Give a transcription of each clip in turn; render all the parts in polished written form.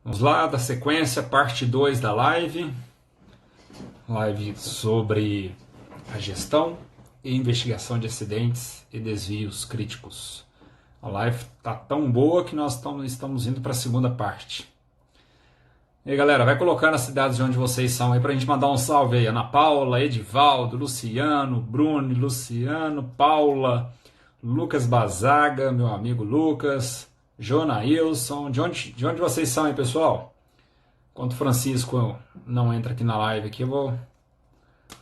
Vamos lá, da sequência, parte 2 da live. Live sobre a gestão e investigação de acidentes e desvios críticos. A live está tão boa que nós estamos indo para a segunda parte. E aí, galera, vai colocando as cidades de onde vocês são aí para a gente mandar um salve aí. Ana Paula, Edivaldo, Luciano, Bruno, Luciano, Paula, Lucas Bazaga, meu amigo Lucas, Jonailson. De onde vocês são aí, pessoal? Enquanto o Francisco não entra aqui na live, aqui eu vou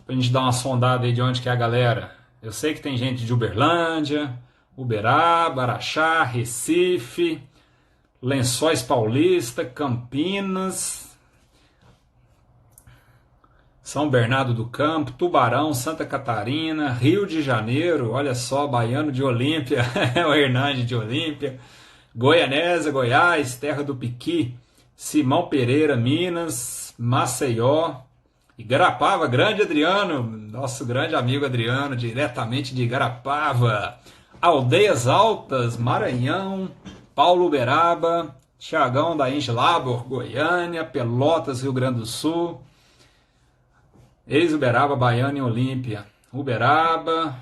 pra gente dar uma sondada aí de onde que é a galera. Eu sei que tem gente de Uberlândia, Uberaba, Araxá, Recife, Lençóis Paulista, Campinas, São Bernardo do Campo, Tubarão, Santa Catarina, Rio de Janeiro, olha só, Baiano de Olímpia, o Hernandes de Olímpia, Goianésia, Goiás, Terra do Piqui, Simão Pereira, Minas, Maceió, Igarapava, grande Adriano, nosso grande amigo Adriano, diretamente de Igarapava, Aldeias Altas, Maranhão, Paulo Uberaba, Tiagão da Labor, Goiânia, Pelotas, Rio Grande do Sul, ex-Uberaba, Baiana e Olímpia, Uberaba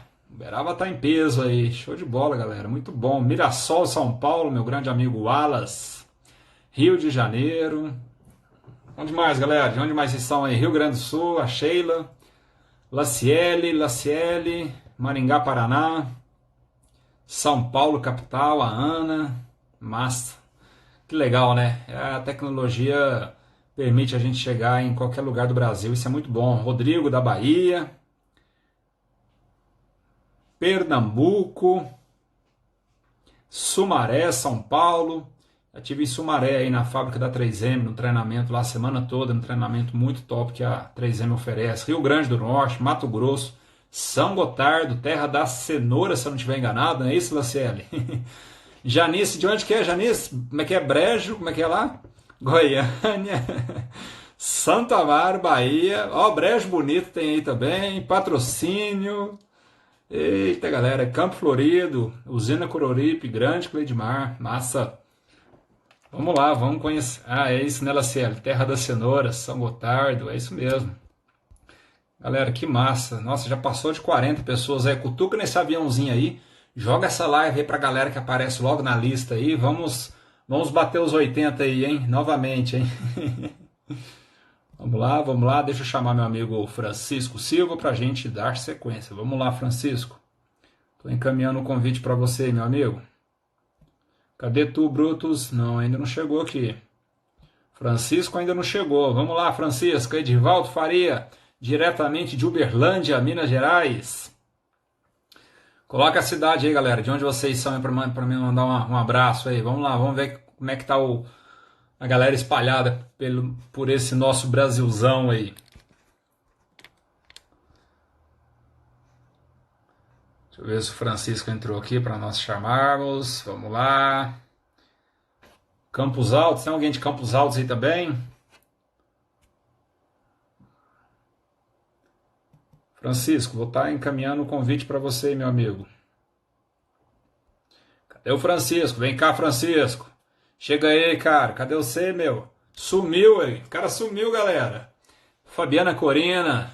tá em peso aí, show de bola, galera, muito bom. Mirassol, São Paulo, meu grande amigo Wallace, Rio de Janeiro, onde mais, galera? De onde mais vocês estão aí? Rio Grande do Sul, a Sheila, Laciele, Maringá, Paraná, São Paulo, capital, a Ana, massa. Que legal, né? A tecnologia permite a gente chegar em qualquer lugar do Brasil, isso é muito bom. Rodrigo, da Bahia, Pernambuco, Sumaré, São Paulo. Eu estive em Sumaré, aí na fábrica da 3M, no treinamento lá a semana toda, no treinamento muito top que a 3M oferece. Rio Grande do Norte, Mato Grosso, São Gotardo, terra da cenoura, se eu não estiver enganado, não é isso, Laciele? Janice, de onde que é, Janice? Como é que é? Brejo, como é que é lá? Goiânia, Santo Amaro, Bahia, ó, Brejo bonito tem aí também, Patrocínio, eita galera, Campo Florido, Usina Cororipe, Grande Cleidmar, massa. Vamos lá, vamos conhecer. Ah, é isso, né, Laciele? Terra da Cenoura, São Gotardo, é isso mesmo. Galera, que massa. Nossa, já passou de 40 pessoas aí. Cutuca nesse aviãozinho aí. Joga essa live aí pra galera que aparece logo na lista aí. Vamos bater os 80 aí, hein? Novamente, hein? Vamos lá. Deixa eu chamar meu amigo Francisco Silva pra gente dar sequência. Vamos lá, Francisco. Tô encaminhando o convite pra você, meu amigo. Cadê tu, Brutus? Não, ainda não chegou aqui. Francisco ainda não chegou. Vamos lá, Francisco. Edivaldo Faria, diretamente de Uberlândia, Minas Gerais. Coloca a cidade aí, galera. De onde vocês são para me mandar um abraço aí. Vamos lá, vamos ver como é que tá a galera espalhada por esse nosso Brasilzão aí. Deixa eu ver se o Francisco entrou aqui para nós chamarmos. Vamos lá. Campos Altos, tem alguém de Campos Altos aí também? Francisco, vou estar encaminhando o convite para você, meu amigo. Cadê o Francisco? Vem cá, Francisco. Chega aí, cara. Cadê você, meu? Sumiu aí. O cara sumiu, galera. Fabiana Corina.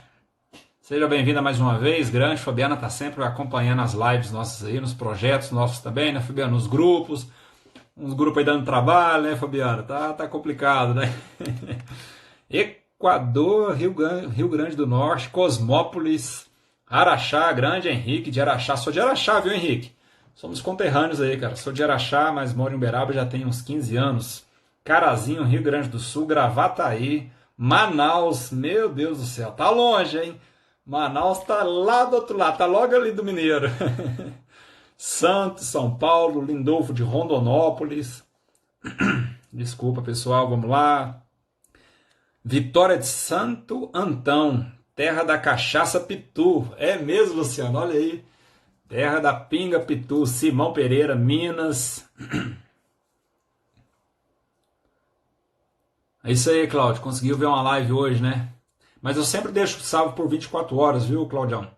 Seja bem-vinda mais uma vez, grande. Fabiana está sempre acompanhando as lives nossas aí, nos projetos nossos também, né, Fabiana? Nos grupos. Uns grupos aí dando trabalho, né, Fabiana? Tá complicado, né? Equador, Rio Grande do Norte, Cosmópolis, Araxá, grande Henrique de Araxá. Sou de Araxá, viu, Henrique? Somos conterrâneos aí, cara. Sou de Araxá, mas moro em Uberaba já tem uns 15 anos. Carazinho, Rio Grande do Sul, Gravataí, Manaus. Meu Deus do céu, tá longe, hein? Manaus tá lá do outro lado, tá logo ali do Mineiro. Santos, São Paulo, Lindolfo de Rondonópolis. Desculpa, pessoal, vamos lá. Vitória de Santo Antão, terra da cachaça Pitu. É mesmo, Luciano, olha aí. Terra da pinga Pitu, Simão Pereira, Minas. É isso aí, Cláudio, conseguiu ver uma live hoje, né? Mas eu sempre deixo salvo por 24 horas, viu, Claudião?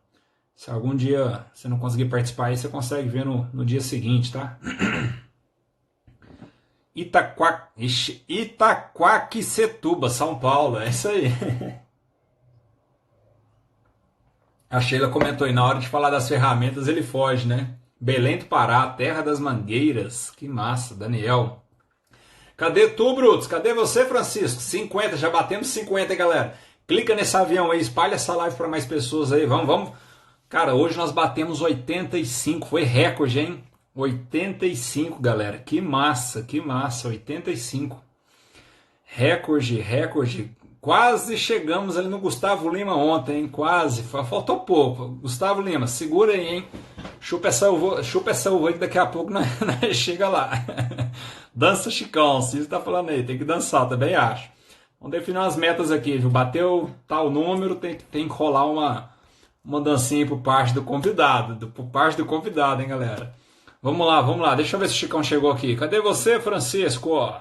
Se algum dia você não conseguir participar aí, você consegue ver no dia seguinte, tá? Itaquaquecetuba, São Paulo. É isso aí. A Sheila comentou aí, na hora de falar das ferramentas, ele foge, né? Belém do Pará, terra das mangueiras. Que massa, Daniel. Cadê tu, Brutus? Cadê você, Francisco? 50, já batemos 50, hein, galera? Clica nesse avião aí, espalha essa live para mais pessoas aí. Vamos, vamos. Cara, hoje nós batemos 85, foi recorde, hein? 85, galera. Que massa, 85. Recorde, recorde. Quase chegamos ali no Gustavo Lima ontem, hein? Quase. Faltou pouco. Gustavo Lima, segura aí, hein? Chupa essa uva aí que daqui a pouco nós chega lá. Dança Chicão, se tá falando aí, tem que dançar, também acho. Vamos definir umas metas aqui, viu? Bateu tal número, tem que rolar uma dancinha por parte do convidado. Por parte do convidado, hein, galera? Vamos lá. Deixa eu ver se o Chicão chegou aqui. Cadê você, Francisco?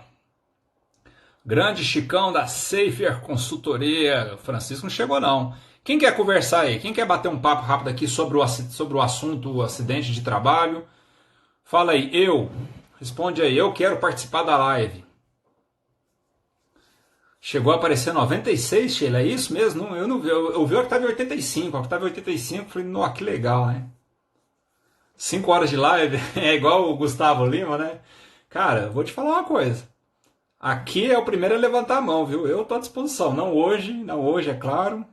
Grande Chicão da Safer Consultoria. Francisco não chegou, não. Quem quer conversar aí? Quem quer bater um papo rápido aqui sobre o assunto, o acidente de trabalho? Fala aí, eu. Responde aí, eu quero participar da live. Chegou a aparecer 96, Sheila, é isso mesmo? Não, eu não vi, eu vi o Octavio 85, o Octavio 85, falei, nossa, que legal, né? 5 horas de live, é igual o Gustavo Lima, né? Cara, vou te falar uma coisa. Aqui é o primeiro a levantar a mão, viu? Eu estou à disposição, não hoje, é claro,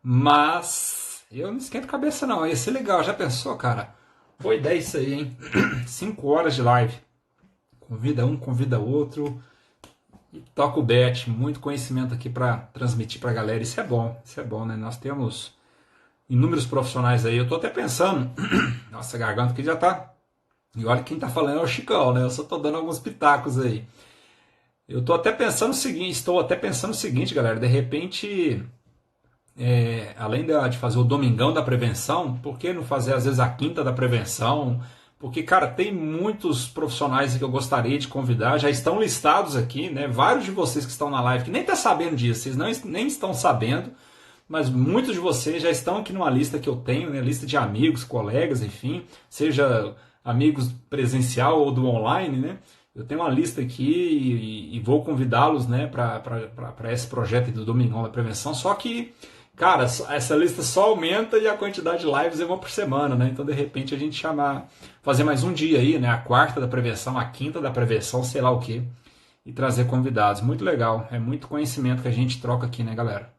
mas eu não esquento cabeça não, ia ser legal, já pensou, cara? Boa ideia isso aí, hein? 5 horas de live. Convida um, convida outro e toca o bet. Muito conhecimento aqui para transmitir para a galera. Isso é bom, né? Nós temos inúmeros profissionais aí. Eu tô até pensando, nossa, a garganta aqui já tá. E olha quem tá falando é o Chicão, né? Eu só tô dando alguns pitacos aí. Eu tô até pensando o seguinte, galera, de repente, além de fazer o Domingão da Prevenção, por que não fazer às vezes a Quinta da Prevenção? Porque, cara, tem muitos profissionais que eu gostaria de convidar, já estão listados aqui, né? Vários de vocês que estão na live, que nem tá sabendo disso, vocês nem estão sabendo, mas muitos de vocês já estão aqui numa lista que eu tenho, né? Lista de amigos, colegas, enfim, seja amigos presencial ou do online, né? Eu tenho uma lista aqui e vou convidá-los, né, para esse projeto do Domingão da Prevenção, só que, cara, essa lista só aumenta e a quantidade de lives é uma por semana, né? Então, de repente, a gente fazer mais um dia aí, né? A quarta da prevenção, a quinta da prevenção, sei lá o quê, e trazer convidados. Muito legal, é muito conhecimento que a gente troca aqui, né, galera?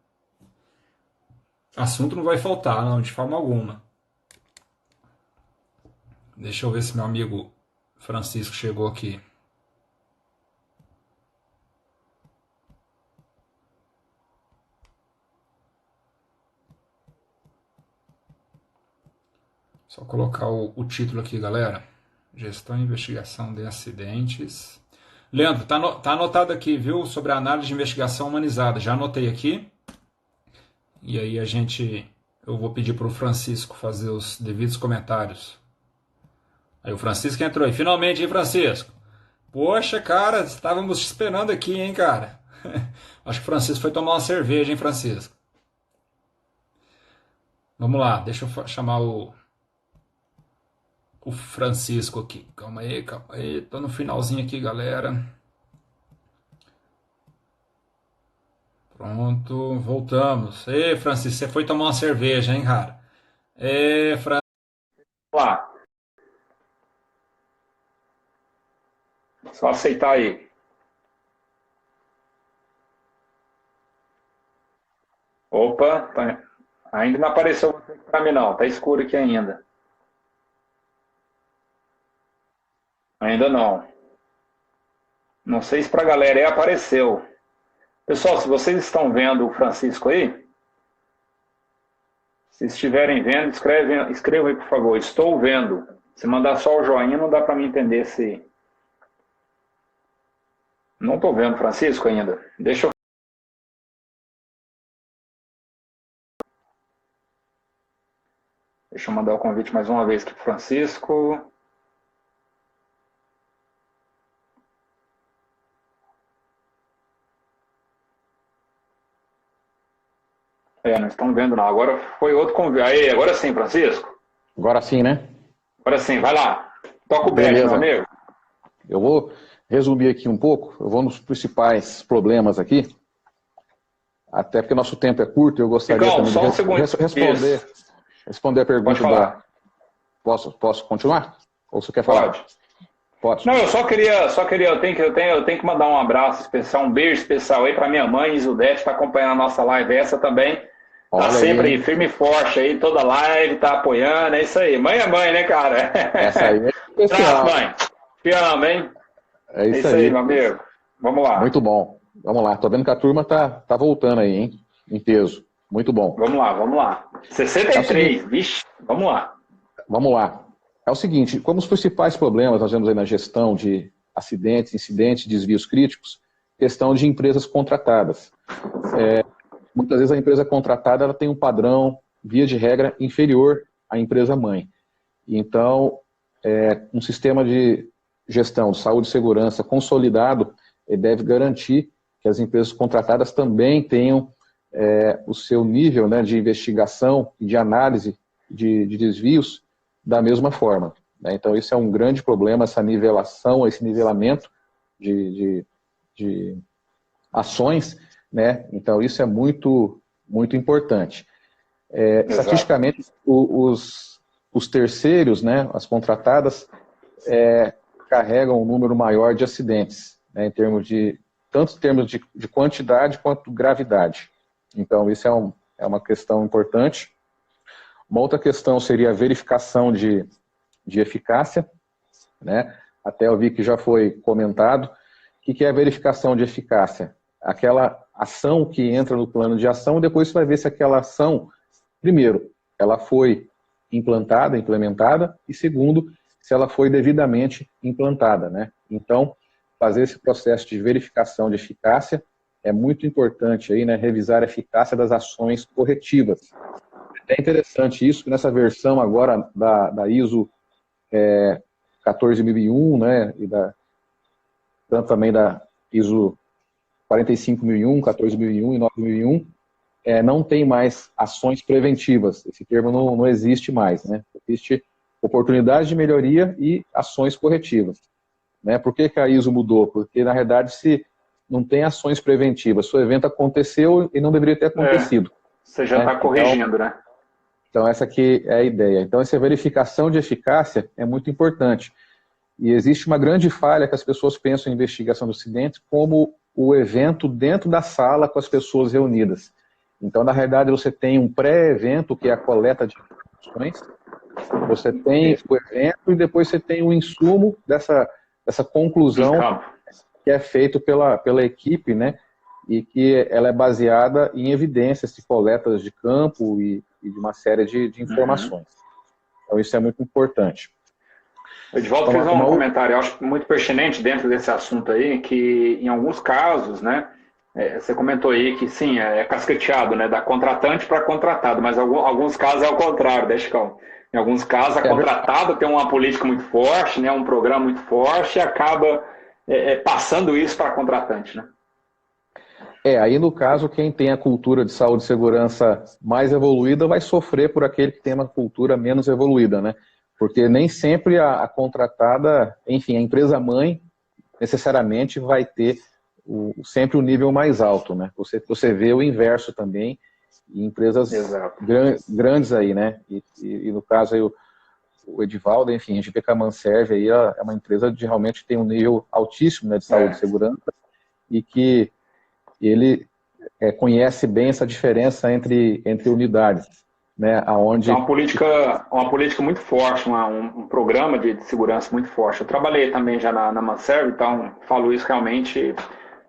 Assunto não vai faltar, não, de forma alguma. Deixa eu ver se meu amigo Francisco chegou aqui. Só colocar o título aqui, galera. Gestão e investigação de acidentes. Leandro, tá anotado aqui, viu? Sobre a análise de investigação humanizada. Já anotei aqui. E aí eu vou pedir para o Francisco fazer os devidos comentários. Aí o Francisco entrou aí. Finalmente, hein, Francisco? Poxa, cara, estávamos te esperando aqui, hein, cara? Acho que o Francisco foi tomar uma cerveja, hein, Francisco? Vamos lá, deixa eu chamar o Francisco aqui. Calma aí. Tô no finalzinho aqui, galera. Pronto, voltamos. Ei, Francisco, você foi tomar uma cerveja, hein, cara? Ei, Francisco. Lá. Só aceitar aí. Opa, ainda não apareceu você para mim não, tá escuro aqui ainda. Ainda não. Não sei se para a galera aí apareceu. Pessoal, se vocês estão vendo o Francisco aí, se estiverem vendo, escrevam aí, por favor. Estou vendo. Se mandar só o joinha, não dá para mim entender se... Não estou vendo o Francisco ainda. Deixa eu mandar o convite mais uma vez aqui para o Francisco. Não estão vendo não. Agora foi outro convite. Aí, agora sim, Francisco. Agora sim, né? Agora sim, vai lá. Toca o bet, meu amigo. Eu resumir aqui um pouco, eu vou nos principais problemas aqui, até porque nosso tempo é curto, eu gostaria Ficão, também só um de segundo. responder a Pode pergunta falar. Posso continuar? Ou você quer falar? Pode. Pode. Não, eu tenho que mandar um abraço especial, um beijo especial aí para minha mãe, Isudete, que está acompanhando a nossa live. Essa também tá sempre aí, firme e forte aí, toda live, tá apoiando, é isso aí. Mãe é mãe, né, cara? Essa aí é especial. Abraço, mãe. Te amo, hein? É isso aí, meu amigo. Vamos lá. Muito bom. Vamos lá. Tô vendo que a turma tá voltando aí, hein? Em peso. Muito bom. Vamos lá. 63, vixe, vamos lá. Vamos lá. É o seguinte, como os principais problemas nós vemos aí na gestão de acidentes, incidentes, desvios críticos, questão de empresas contratadas. Muitas vezes a empresa contratada ela tem um padrão, via de regra, inferior à empresa mãe. Então, um sistema de gestão de saúde e segurança consolidado deve garantir que as empresas contratadas também tenham o seu nível, né, de investigação e de análise de desvios da mesma forma, né? Então, isso é um grande problema, essa nivelação, esse nivelamento de ações, né? Então, isso é muito, muito importante. Estatisticamente, os terceiros, né, as contratadas, carregam um número maior de acidentes, né, tanto em termos de quantidade quanto gravidade. Então, isso é uma questão importante. Uma outra questão seria a verificação de eficácia, né? Até eu vi que já foi comentado. O que é a verificação de eficácia? Aquela ação que entra no plano de ação e depois você vai ver se aquela ação, primeiro, ela foi implementada, e segundo, se ela foi devidamente implantada, né? Então, fazer esse processo de verificação de eficácia é muito importante aí, né? Revisar a eficácia das ações corretivas. É interessante isso, que nessa versão agora da ISO 14001, né, e tanto também da ISO 45001, 14001 e 9001, não tem mais ações preventivas. Esse termo não existe mais, né? Existe oportunidade de melhoria e ações corretivas, né? Por que a ISO mudou? Porque, na verdade, se não tem ações preventivas, se o evento aconteceu e não deveria ter acontecido. Você já está corrigindo, né? Então, essa aqui é a ideia. Então, essa verificação de eficácia é muito importante. E existe uma grande falha que as pessoas pensam em investigação do acidente como o evento dentro da sala com as pessoas reunidas. Então, na realidade, você tem um pré-evento, que é a coleta de informações, você tem o evento e depois você tem o insumo dessa conclusão que é feito pela equipe, né? E que ela é baseada em evidências de coletas de campo e de uma série de informações. Então, isso é muito importante. O Edivaldo fez um comentário, eu acho muito pertinente dentro desse assunto aí, que em alguns casos, né, você comentou aí que sim, é casqueteado, né, da contratante para contratado, mas em alguns casos é o contrário, né, Chicão? Em alguns casos a contratada tem uma política muito forte, né, um programa muito forte e acaba passando isso para a contratante, né? Aí no caso, quem tem a cultura de saúde e segurança mais evoluída vai sofrer por aquele que tem uma cultura menos evoluída, né? Porque nem sempre a contratada, enfim, a empresa-mãe, necessariamente vai ter sempre o nível mais alto, né? Você vê o inverso também em empresas grandes aí, né? E no caso aí, o Edivaldo, enfim, a gente vê que a Manserve aí é uma empresa que realmente tem um nível altíssimo, né, de saúde e segurança, e que ele conhece bem essa diferença entre unidades, né? Aonde é uma política muito forte, um programa de segurança muito forte. Eu trabalhei também já na Manserve, então falo isso realmente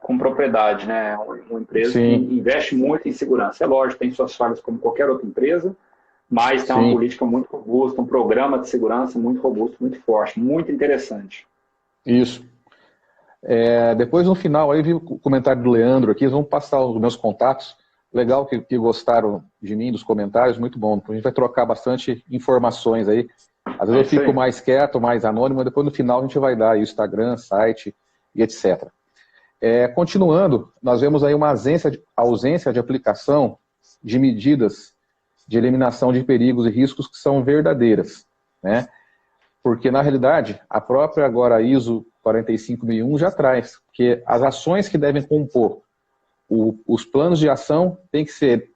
com propriedade, né? Uma empresa que investe muito em segurança. É lógico, tem suas falhas como qualquer outra empresa, mas tem uma política muito robusta, um programa de segurança muito robusto, muito forte, muito interessante. Isso. Depois, no final, aí vi o comentário do Leandro aqui, vamos passar os meus contatos. Legal que gostaram de mim, dos comentários, muito bom. A gente vai trocar bastante informações aí. Às vezes eu fico mais quieto, mais anônimo, mas depois no final a gente vai dar aí o Instagram, site e etc. Continuando, nós vemos aí uma ausência de aplicação de medidas de eliminação de perigos e riscos que são verdadeiras, né? Porque, na realidade, a própria agora ISO 45.001 já traz, porque as ações que devem compor os planos de ação têm que ser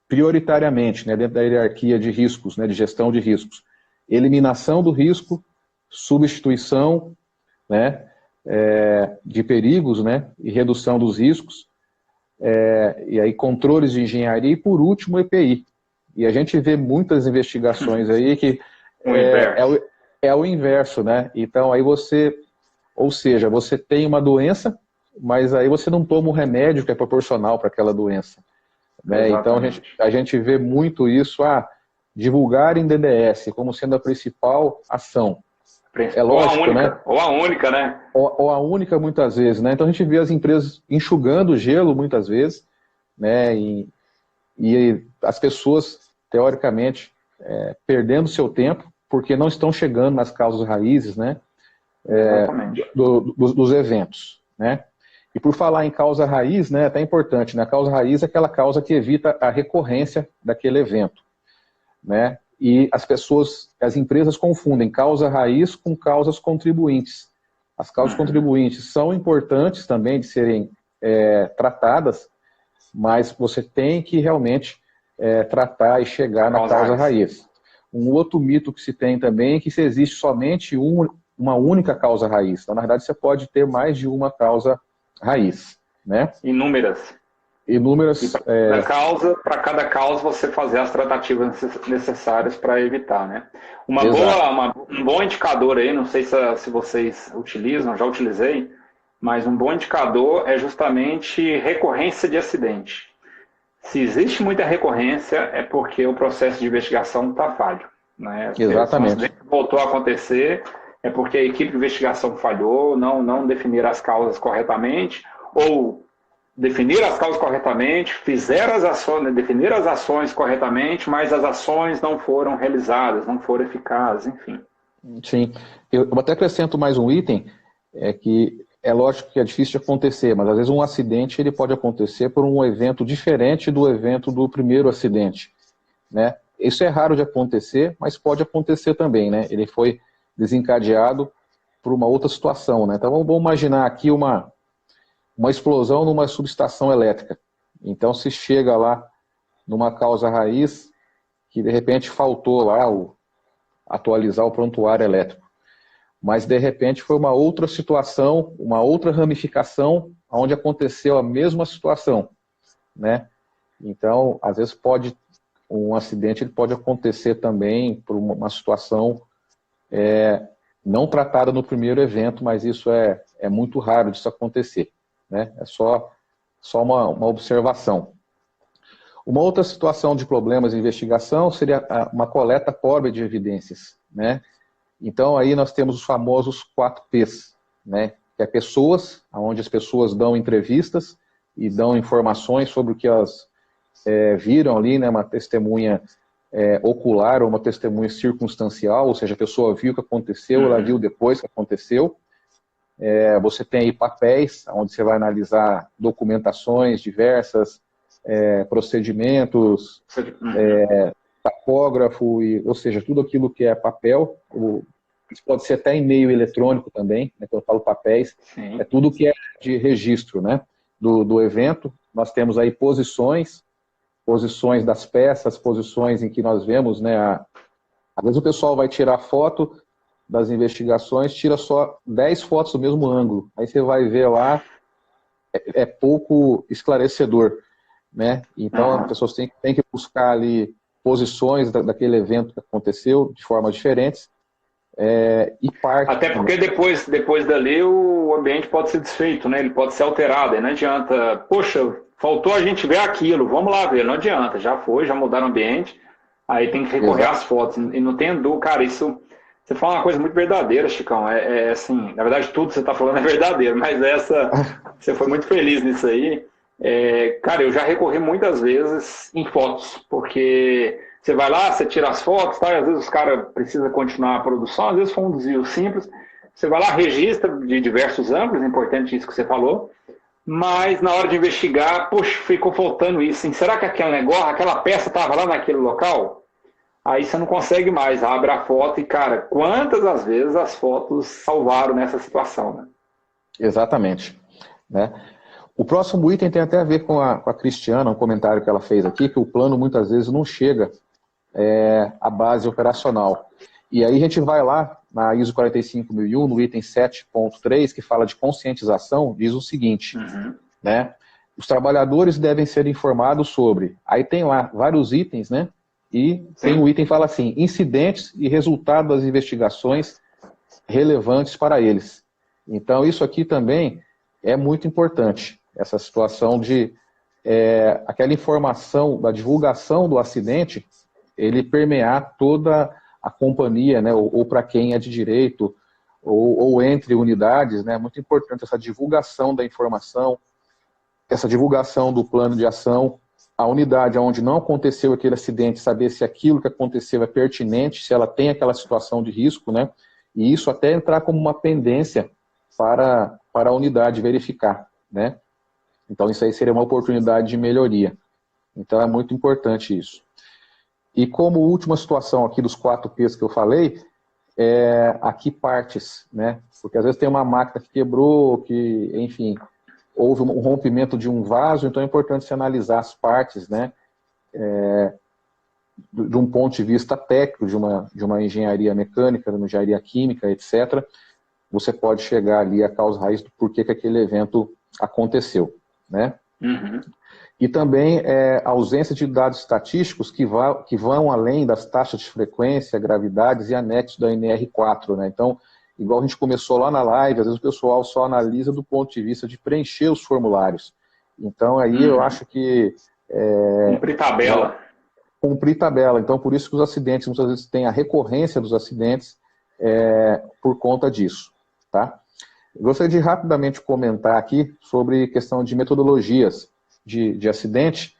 prioritariamente, né, dentro da hierarquia de riscos, né, de gestão de riscos, eliminação do risco, substituição, né, de perigos, né, e redução dos riscos, e aí controles de engenharia e, por último, EPI. E a gente vê muitas investigações aí que é o inverso, né? Então, aí ou seja, você tem uma doença, mas aí você não toma um remédio que é proporcional para aquela doença. Né? Então, a gente vê muito isso, divulgar em DDS como sendo a principal ação. É lógico, né? Ou a única, né? Ou a única, muitas vezes, né? Então, a gente vê as empresas enxugando o gelo, muitas vezes, né? E as pessoas, teoricamente, perdendo seu tempo, porque não estão chegando nas causas raízes, né? Dos eventos, né? E por falar em causa raiz, né, é até importante, né? A causa raiz é aquela causa que evita a recorrência daquele evento, né? E as empresas confundem causa raiz com causas contribuintes. As causas contribuintes são importantes também de serem tratadas, mas você tem que realmente tratar e chegar na causa raiz. Um outro mito que se tem também é que se existe somente uma única causa raiz. Então, na verdade, você pode ter mais de uma causa raiz, né? Inúmeras. E para cada causa você fazer as tratativas necessárias para evitar, né? Um bom indicador aí, não sei se vocês utilizam, já utilizei, mas um bom indicador é justamente recorrência de acidente. Se existe muita recorrência, é porque o processo de investigação está falho, né? Exatamente. Se o acidente voltou a acontecer, é porque a equipe de investigação falhou, não definir as causas corretamente, ou definir as causas corretamente, fizeram as ações, né, definir as ações corretamente, mas as ações não foram realizadas, não foram eficazes, enfim. Sim. Eu até acrescento mais um item, que é lógico que é difícil de acontecer, mas às vezes um acidente ele pode acontecer por um evento diferente do evento do primeiro acidente, né? Isso é raro de acontecer, mas pode acontecer também, né? Ele foi desencadeado por uma outra situação, né? Então vamos imaginar aqui uma explosão numa subestação elétrica. Então se chega lá numa causa raiz que de repente faltou lá atualizar o prontuário elétrico. Mas de repente foi uma outra situação, uma outra ramificação onde aconteceu a mesma situação, né? Então, às vezes um acidente ele pode acontecer também por uma situação não tratada no primeiro evento, mas isso é muito raro disso acontecer, né? É só uma observação. Uma outra situação de problemas de investigação seria uma coleta pobre de evidências, né? Então aí nós temos os famosos 4Ps, né? Que é pessoas, onde as pessoas dão entrevistas e dão informações sobre o que elas viram ali, né? Uma testemunha ocular ou uma testemunha circunstancial, ou seja, a pessoa viu o que aconteceu, ela viu depois o que aconteceu. Você tem aí papéis, onde você vai analisar documentações diversas, procedimentos, tacógrafo, ou seja, tudo aquilo que é papel. Isso pode ser até e-mail eletrônico também, né, quando eu falo papéis. Sim. É tudo que é de registro, né, do evento. Nós temos aí posições das peças, posições em que nós vemos, né, às vezes o pessoal vai tirar foto das investigações, tira só 10 fotos do mesmo ângulo. Aí você vai ver lá, é pouco esclarecedor, né? Então as pessoas têm que buscar ali posições daquele evento que aconteceu de formas diferentes e parte. Até porque depois dali o ambiente pode ser desfeito, né? Ele pode ser alterado, aí não adianta, poxa, faltou a gente ver aquilo, vamos lá ver, não adianta, já mudaram o ambiente, aí tem que recorrer às fotos, e não tem dúvida, cara, isso, você fala uma coisa muito verdadeira, Chicão, assim, na verdade tudo que você está falando é verdadeiro, mas você foi muito feliz nisso aí. Cara, eu já recorri muitas vezes em fotos, porque você vai lá, você tira as fotos, tá? E às vezes os caras precisam continuar a produção, às vezes foi um desvio simples, você vai lá, registra de diversos ângulos, é importante isso que você falou, mas na hora de investigar, poxa, ficou faltando isso, hein? Será que aquele negócio, aquela peça estava lá naquele local? Aí você não consegue mais, abre a foto e, cara, quantas as vezes as fotos salvaram nessa situação, né? Exatamente. Né? O próximo item tem até a ver com a Cristiana, um comentário que ela fez aqui, que o plano muitas vezes não chega à base operacional. E aí a gente vai lá na ISO 45001, no item 7.3, que fala de conscientização, diz o seguinte, né? Os trabalhadores devem ser informados sobre... Aí tem lá vários itens, né? E tem um item que fala assim, incidentes e resultado das investigações relevantes para eles. Então isso aqui também é muito importante, essa situação de aquela informação da divulgação do acidente, ele permear toda a companhia, né, ou para quem é de direito, ou entre unidades, né, é muito importante essa divulgação da informação, essa divulgação do plano de ação, a unidade onde não aconteceu aquele acidente, saber se aquilo que aconteceu é pertinente, se ela tem aquela situação de risco, né, e isso até entrar como uma pendência para a unidade verificar, né. Então isso aí seria uma oportunidade de melhoria. Então é muito importante isso. E como última situação aqui dos 4 P's que eu falei, aqui partes, né? Porque às vezes tem uma máquina que quebrou, que, enfim, houve um rompimento de um vaso, então é importante se analisar as partes, né? De um ponto de vista técnico, de uma engenharia mecânica, de uma engenharia química, etc. Você pode chegar ali à causa raiz do porquê que aquele evento aconteceu, né? E também a ausência de dados estatísticos que vão além das taxas de frequência, gravidades e anexos da NR4, né? Então, igual a gente começou lá na live, às vezes o pessoal só analisa do ponto de vista de preencher os formulários. Então, aí eu acho que... cumprir tabela. Cumprir tabela. Então, por isso que os acidentes, muitas vezes, tem a recorrência dos acidentes por conta disso, tá? Eu gostaria de rapidamente comentar aqui sobre questão de metodologias de acidente,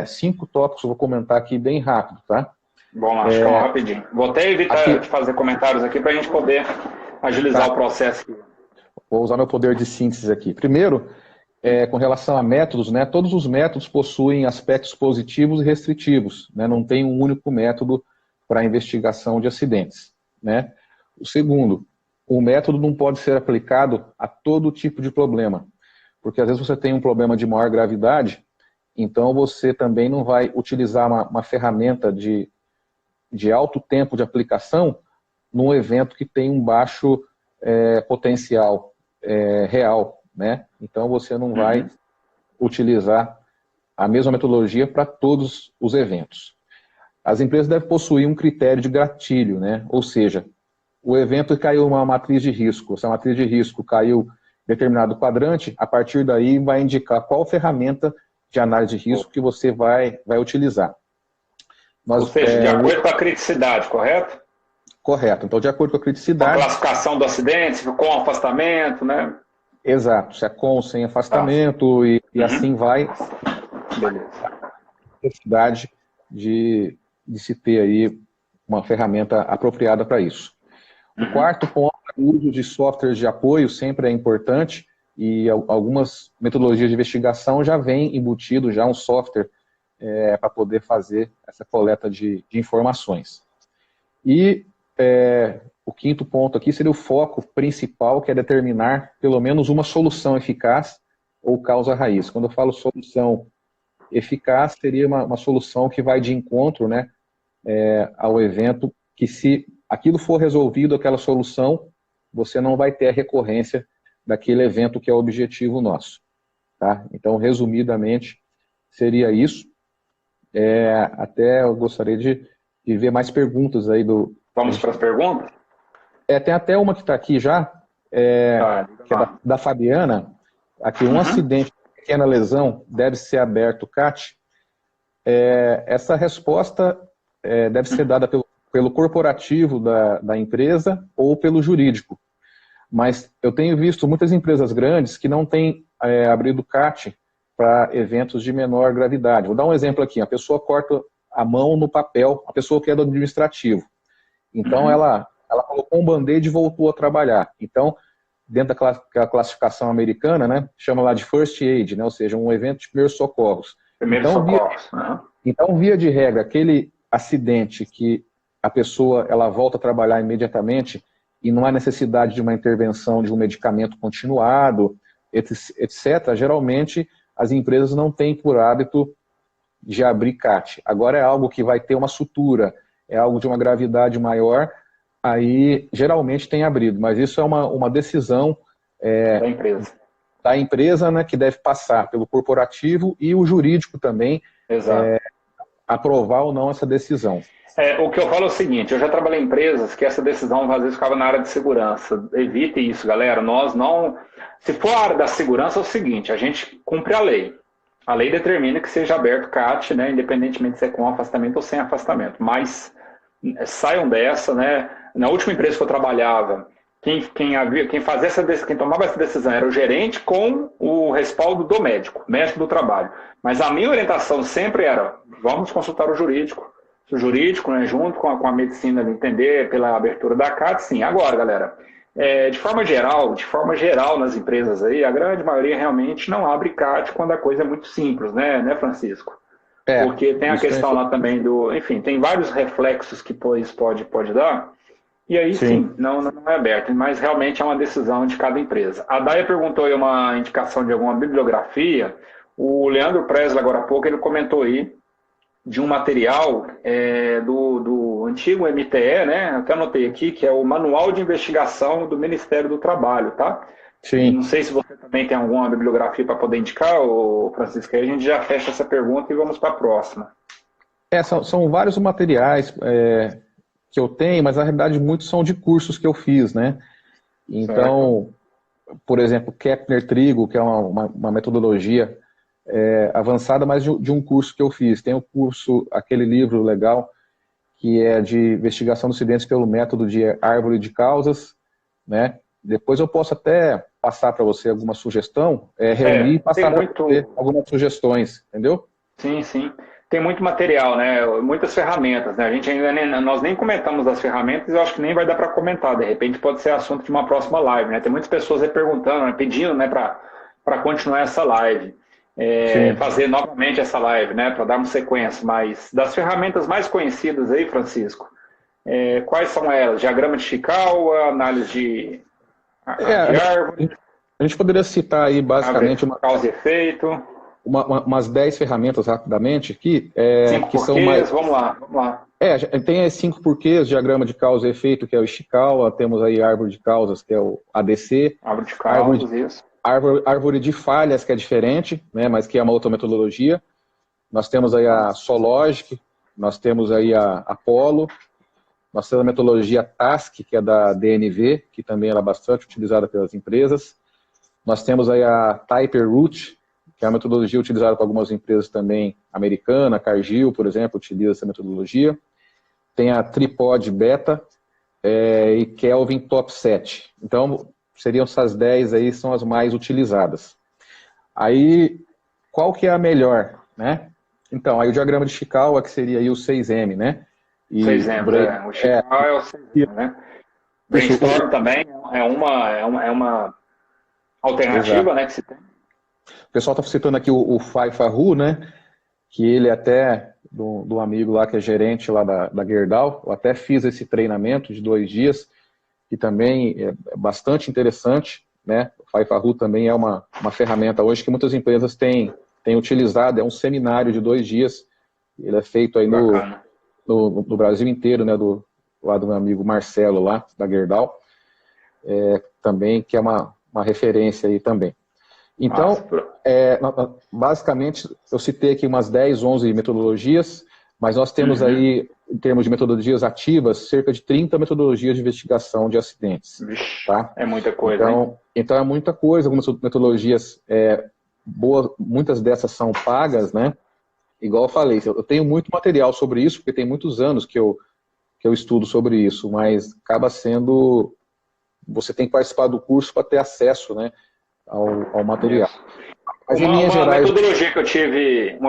5 tópicos eu vou comentar aqui bem rápido, tá? Bom, acho que é rapidinho. Vou até evitar de fazer comentários aqui para a gente poder agilizar o processo. Vou usar meu poder de síntese aqui. Primeiro, com relação a métodos, né? Todos os métodos possuem aspectos positivos e restritivos, né? Não tem um único método para a investigação de acidentes, né? O segundo, o método não pode ser aplicado a todo tipo de problema. Porque às vezes você tem um problema de maior gravidade, então você também não vai utilizar uma ferramenta de alto tempo de aplicação num evento que tem um baixo potencial real, né? Então você não vai utilizar a mesma metodologia para todos os eventos. As empresas devem possuir um critério de gatilho, né? Ou seja, o evento caiu uma matriz de risco, essa matriz de risco caiu determinado quadrante, a partir daí vai indicar qual ferramenta de análise de risco que você vai utilizar. Ou seja, de acordo com a criticidade, correto? Correto. Então, de acordo com a criticidade... Com a classificação do acidente, com afastamento, né? Exato. Se é com, sem afastamento, e assim vai. Beleza. A necessidade de se ter aí uma ferramenta apropriada para isso. O quarto ponto, o uso de softwares de apoio sempre é importante, e algumas metodologias de investigação já vêm embutido já um software para poder fazer essa coleta de informações. E o quinto ponto aqui seria o foco principal, que é determinar pelo menos uma solução eficaz ou causa raiz. Quando eu falo solução eficaz, seria uma solução que vai de encontro, né, ao evento, que se aquilo for resolvido, aquela solução, você não vai ter a recorrência daquele evento que é o objetivo nosso. Tá? Então, resumidamente, seria isso. Até eu gostaria de ver mais perguntas aí do... Vamos para as perguntas? Tem até uma que está aqui já, que é da Fabiana. Aqui, um acidente, pequena lesão, deve ser aberto o CAT. Essa resposta deve ser dada pelo corporativo da empresa ou pelo jurídico. Mas eu tenho visto muitas empresas grandes que não têm abrido CAT para eventos de menor gravidade. Vou dar um exemplo aqui. A pessoa corta a mão no papel, a pessoa que é do administrativo. Então, ela colocou um band-aid e voltou a trabalhar. Então, dentro da classificação americana, né, chama lá de first aid, né, ou seja, um evento de primeiros socorros. Então, via de regra, aquele acidente que a pessoa ela volta a trabalhar imediatamente, e não há necessidade de uma intervenção de um medicamento continuado, etc., geralmente as empresas não têm por hábito de abrir CAT. Agora é algo que vai ter uma sutura, é algo de uma gravidade maior, aí geralmente tem abrido, mas isso é uma decisão da empresa, né, que deve passar pelo corporativo e o jurídico também aprovar ou não essa decisão. O que eu falo é o seguinte, eu já trabalhei em empresas que essa decisão às vezes ficava na área de segurança. Evite isso, galera. Nós não... Se for a área da segurança, é o seguinte, a gente cumpre a lei. A lei determina que seja aberto CAT, né, independentemente se é com afastamento ou sem afastamento. Mas saiam dessa, né? Na última empresa que eu trabalhava, quem tomava essa decisão era o gerente com o respaldo do médico do trabalho. Mas a minha orientação sempre era, vamos consultar o jurídico. Se o jurídico, né, junto com a medicina, entender pela abertura da CAT, sim. Agora, galera, de forma geral nas empresas aí, a grande maioria realmente não abre CAT quando a coisa é muito simples, né Francisco? Porque tem a questão lá também enfim, tem vários reflexos que isso pode dar, e aí sim, não é aberto, mas realmente é uma decisão de cada empresa. A Daia perguntou aí uma indicação de alguma bibliografia, o Leandro Presla, agora há pouco, ele comentou aí de um material do antigo MTE, né? Até anotei aqui, que é o Manual de Investigação do Ministério do Trabalho, tá? Sim. Não sei se você também tem alguma bibliografia para poder indicar, Francisco, aí a gente já fecha essa pergunta e vamos para a próxima. São vários materiais que eu tenho, mas na realidade muitos são de cursos que eu fiz, né? Então, por exemplo, Kepner-Trigo, que é uma metodologia avançada, mas de um curso que eu fiz. Tem o curso, aquele livro legal, que é de investigação dos acidentes pelo método de árvore de causas, né? Depois eu posso até passar para você alguma sugestão, reunir e passar para você algumas sugestões, entendeu? Sim, sim. Tem muito material, né? Muitas ferramentas, né? A gente nós nem comentamos das ferramentas, eu acho que nem vai dar para comentar. De repente pode ser assunto de uma próxima live, né? Tem muitas pessoas aí perguntando, né? Pedindo, né, para continuar essa live. Fazer novamente essa live, né, para darmos sequência, mas das ferramentas mais conhecidas aí, Francisco, quais são elas? Diagrama de Chikawa, análise de árvore? A gente poderia citar aí basicamente causa e efeito. Umas 10 ferramentas rapidamente aqui. 5 que porquês, são mais... vamos lá. Tem as 5 porquês, diagrama de causa e efeito, que é o Ishikawa, temos aí árvore de causas, que é o ADC. Árvore de causas, isso. Árvore de falhas, que é diferente, né, mas que é uma outra metodologia. Nós temos aí a Sologic, nós temos aí a Apollo, nós temos a metodologia TASC, que é da DNV, que também é bastante utilizada pelas empresas. Nós temos aí a Typer-Root, que é uma metodologia utilizada por algumas empresas também, americana, Cargill, por exemplo, utiliza essa metodologia. Tem a Tripod Beta e Kelvin Top 7. Então, seriam essas 10 aí, são as mais utilizadas. Aí, qual que é a melhor, né? Então, aí o diagrama de Chikawa, que seria aí o 6M, né? 6M, o Chikawa é o 6M, né? Brainstorm também é uma alternativa, né, que se tem. O pessoal está citando aqui o Faifahu, né? Que ele até, do amigo lá que é gerente lá da Gerdau, eu até fiz esse treinamento de 2 dias, que também é bastante interessante, né? O Faifahu também é uma ferramenta hoje que muitas empresas têm utilizado, é um seminário de 2 dias, ele é feito aí no Brasil inteiro, né? Lá do meu amigo Marcelo, lá, da Gerdau, também, que é uma referência aí também. Então, basicamente, eu citei aqui umas 10, 11 metodologias, mas nós temos aí, em termos de metodologias ativas, cerca de 30 metodologias de investigação de acidentes. Tá? É muita coisa, então é muita coisa, algumas metodologias boas, muitas dessas são pagas, né? Igual eu falei, eu tenho muito material sobre isso, porque tem muitos anos que eu estudo sobre isso, mas acaba sendo... Você tem que participar do curso para ter acesso, né, ao material. Mas, uma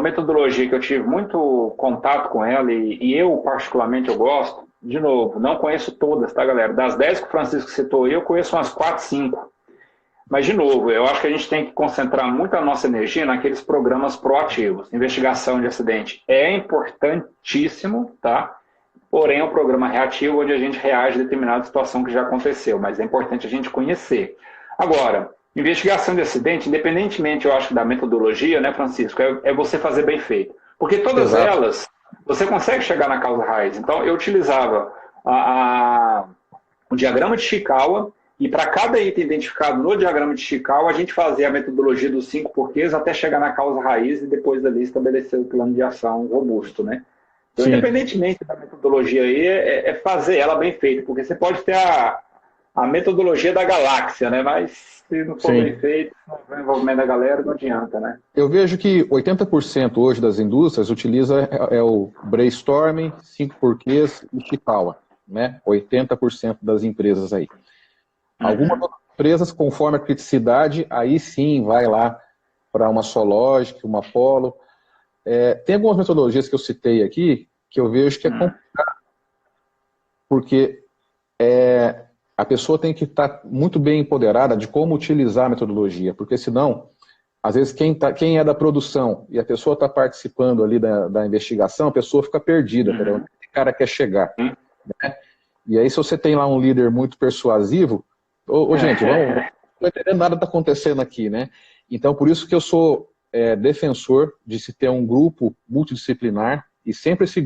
metodologia que eu tive muito contato com ela e eu particularmente eu gosto, de novo, não conheço todas, tá, galera? Das 10 que o Francisco citou, eu conheço umas 4, 5. Mas, de novo, eu acho que a gente tem que concentrar muito a nossa energia naqueles programas proativos. Investigação de acidente é importantíssimo, tá? porém é um programa reativo onde a gente reage a determinada situação que já aconteceu, mas é importante a gente conhecer. Agora, investigação de acidente, independentemente, eu acho, da metodologia, né, Francisco, é você fazer bem feito. Porque todas elas, você consegue chegar na causa raiz. Então, eu utilizava o diagrama de Chikawa, e para cada item identificado no diagrama de Chikawa, a gente fazia a metodologia dos 5 porquês até chegar na causa raiz e depois dali estabelecer o plano de ação robusto, né? Então, independentemente da metodologia aí, é fazer ela bem feita, porque você pode ter a metodologia da galáxia, né? Mas se não for bem feito, não houver envolvimento da galera, não adianta, né? Eu vejo que 80% hoje das indústrias utiliza o brainstorming, 5 porquês e Chikawa, né? 80% das empresas aí. Algumas empresas, conforme a criticidade, aí sim vai lá para uma Sologic, uma Polo. Tem algumas metodologias que eu citei aqui que eu vejo que é complicado, porque a pessoa tem que estar muito bem empoderada de como utilizar a metodologia, porque senão, às vezes, quem é da produção e a pessoa está participando ali da investigação, a pessoa fica perdida, onde esse cara quer chegar. Né? E aí, se você tem lá um líder muito persuasivo, gente, não estou entendendo nada que está acontecendo aqui, né? Então, por isso que eu sou defensor de se ter um grupo multidisciplinar, e sempre esse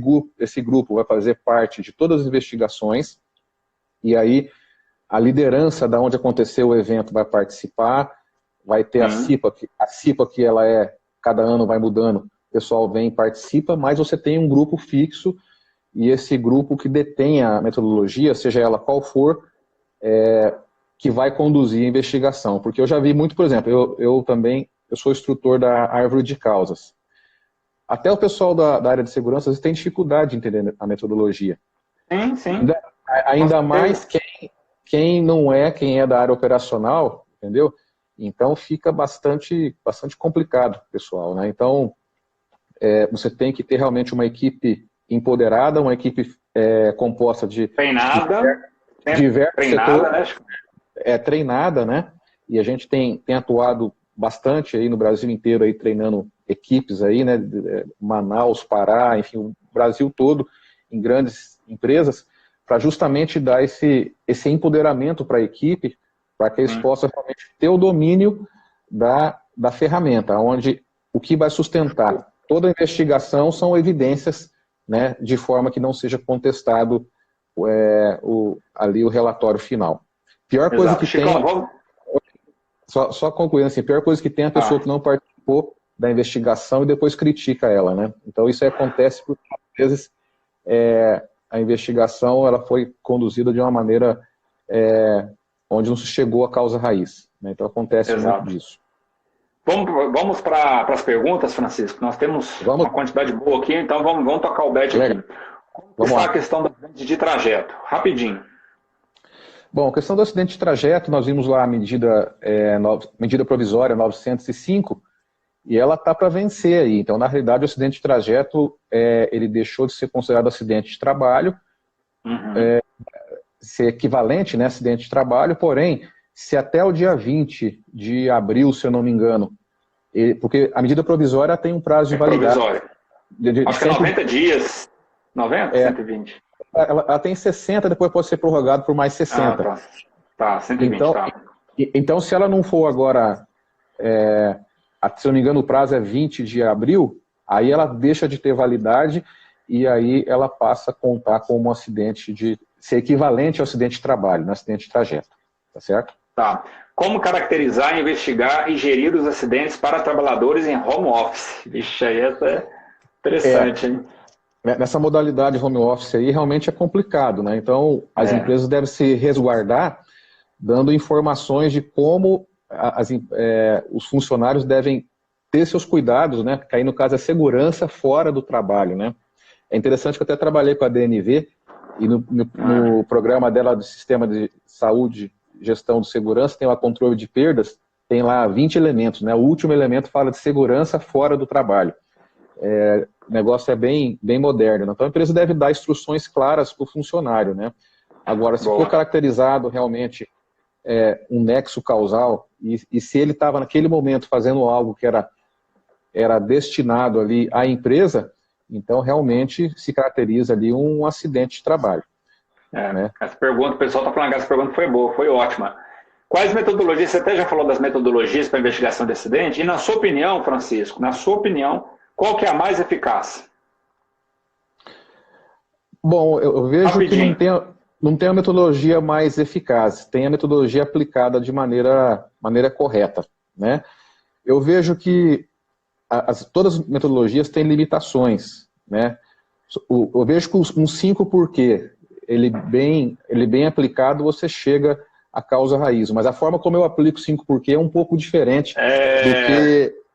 grupo vai fazer parte de todas as investigações, e aí a liderança da onde aconteceu o evento vai participar, vai ter a CIPA que ela cada ano vai mudando, o pessoal vem e participa, mas você tem um grupo fixo, e esse grupo que detém a metodologia, seja ela qual for, que vai conduzir a investigação. Porque eu já vi muito, por exemplo, eu sou instrutor da árvore de causas. Até o pessoal da área de segurança às vezes tem dificuldade de entender a metodologia. Sim. Ainda mais quem é da área operacional, entendeu? Então fica bastante complicado, pessoal, né? Então, você tem que ter realmente uma equipe empoderada, uma equipe composta de diversos setores, né? Treinada, né? E a gente tem atuado bastante aí no Brasil inteiro aí treinando equipes aí, né? Manaus, Pará, enfim, o Brasil todo em grandes empresas, para justamente dar esse empoderamento para a equipe, para que eles possam realmente ter o domínio da ferramenta, onde o que vai sustentar toda a investigação são evidências, né? De forma que não seja contestado ali o relatório final. Pior coisa que tem... Só concluindo assim, a pior coisa que tem é a pessoa que não participou da investigação e depois critica ela, né? Então isso acontece porque, às vezes, a investigação ela foi conduzida de uma maneira onde não se chegou à causa raiz, né? Então acontece muito disso. Vamos para as perguntas, Francisco. Nós temos uma quantidade boa aqui, então vamos tocar o bet aqui. Como está a questão do acidente de trajeto? Rapidinho. Bom, a questão do acidente de trajeto, nós vimos lá a medida provisória 905, e ela está para vencer aí. Então, na realidade, o acidente de trajeto, ele deixou de ser considerado acidente de trabalho, ser equivalente, né, acidente de trabalho, porém, se até o dia 20 de abril, se eu não me engano, porque a medida provisória tem um prazo de validade. Acho que é 90 dias. 90? 120? Ela tem 60, depois pode ser prorrogado por mais 60. Tá, 120, então, se ela não for agora, se eu não me engano, o prazo é 20 de abril, aí ela deixa de ter validade e aí ela passa a contar como um acidente de ser equivalente ao acidente de trabalho, no acidente de trajeto. Tá certo? Tá. Como caracterizar, investigar e gerir os acidentes para trabalhadores em home office? Vixe, aí é interessante, hein? Nessa modalidade home office aí, realmente é complicado, né? Então, as empresas devem se resguardar dando informações de como os funcionários devem ter seus cuidados, né? Que aí, no caso, é segurança fora do trabalho, né? É interessante que eu até trabalhei com a DNV e no programa dela do Sistema de Saúde, Gestão de Segurança, tem lá controle de perdas, tem lá 20 elementos, né? O último elemento fala de segurança fora do trabalho. O negócio é bem moderno. Então, a empresa deve dar instruções claras para o funcionário, né? Agora, se for caracterizado realmente um nexo causal, e se ele estava naquele momento fazendo algo que era destinado ali à empresa, Então, realmente, se caracteriza ali um acidente de trabalho. Né? Essa pergunta, o pessoal está falando que essa pergunta foi boa, foi ótima. Quais metodologias, você até já falou das metodologias para investigação de acidente, e na sua opinião, Francisco, qual que é a mais eficaz? Bom, eu vejo Rapidinho. Que não tem a metodologia mais eficaz, tem a metodologia aplicada de maneira correta. Né? Eu vejo que todas as metodologias têm limitações. Né? Eu vejo que um 5 porquê, ele bem aplicado, você chega à causa raiz. Mas a forma como eu aplico o 5 porquê é um pouco diferente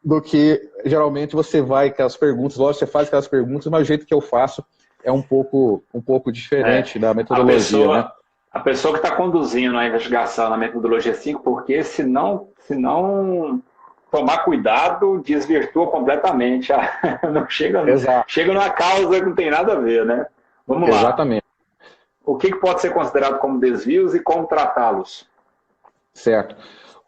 do que geralmente você vai aquelas perguntas. Lógico, você faz aquelas perguntas, mas o jeito que eu faço é um pouco diferente da metodologia. A pessoa que está conduzindo a investigação na metodologia 5 porquê, se não tomar cuidado, desvirtua completamente. Não chega numa causa que não tem nada a ver, né? Vamos lá. Exatamente. O que pode ser considerado como desvios e como tratá-los? Certo.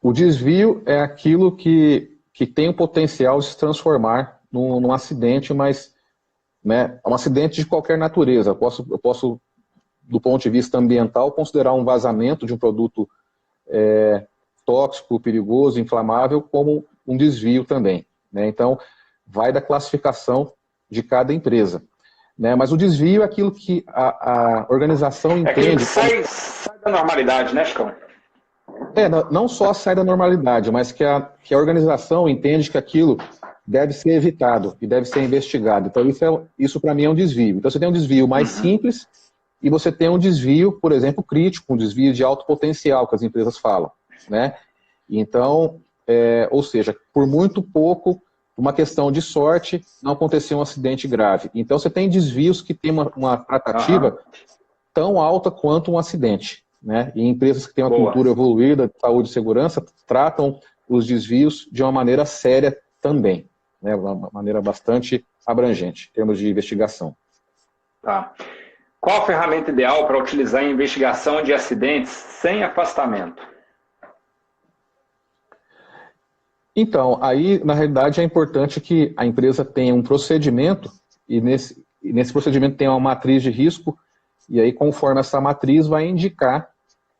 O desvio é aquilo que tem o potencial de se transformar num acidente, mas né, um acidente de qualquer natureza. Eu posso, do ponto de vista ambiental, considerar um vazamento de um produto tóxico, perigoso, inflamável, como um desvio também. Né? Então, vai da classificação de cada empresa. Né? Mas o desvio é aquilo que a organização entende... Sai da normalidade, né, Chicão? Não só sai da normalidade, mas que a organização entende que aquilo deve ser evitado e deve ser investigado. Então, isso para mim é um desvio. Então, você tem um desvio mais simples e você tem um desvio, por exemplo, crítico, um desvio de alto potencial, que as empresas falam. Né? Então, ou seja, por muito pouco, uma questão de sorte, não aconteceu um acidente grave. Então, você tem desvios que têm uma tratativa tão alta quanto um acidente. Né? E empresas que têm uma cultura evoluída de saúde e segurança tratam os desvios de uma maneira séria também. Né? Uma maneira bastante abrangente, em termos de investigação. Tá. Qual a ferramenta ideal para utilizar em investigação de acidentes sem afastamento? Então, aí, na realidade, é importante que a empresa tenha um procedimento e nesse procedimento tenha uma matriz de risco e aí, conforme essa matriz, vai indicar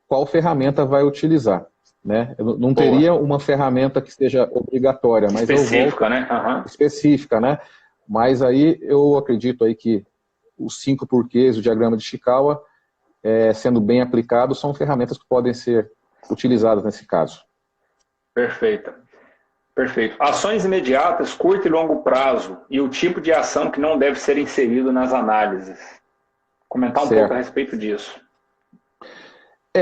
qual ferramenta vai utilizar. Né? Eu não teria uma ferramenta que seja obrigatória, mas específica, né? Específica, né? Mas aí eu acredito aí que os 5 porquês, o diagrama de Chikawa, sendo bem aplicado, são ferramentas que podem ser utilizadas nesse caso. Perfeito. Ações imediatas, curto e longo prazo e o tipo de ação que não deve ser inserido nas análises. Comentar um pouco a respeito disso.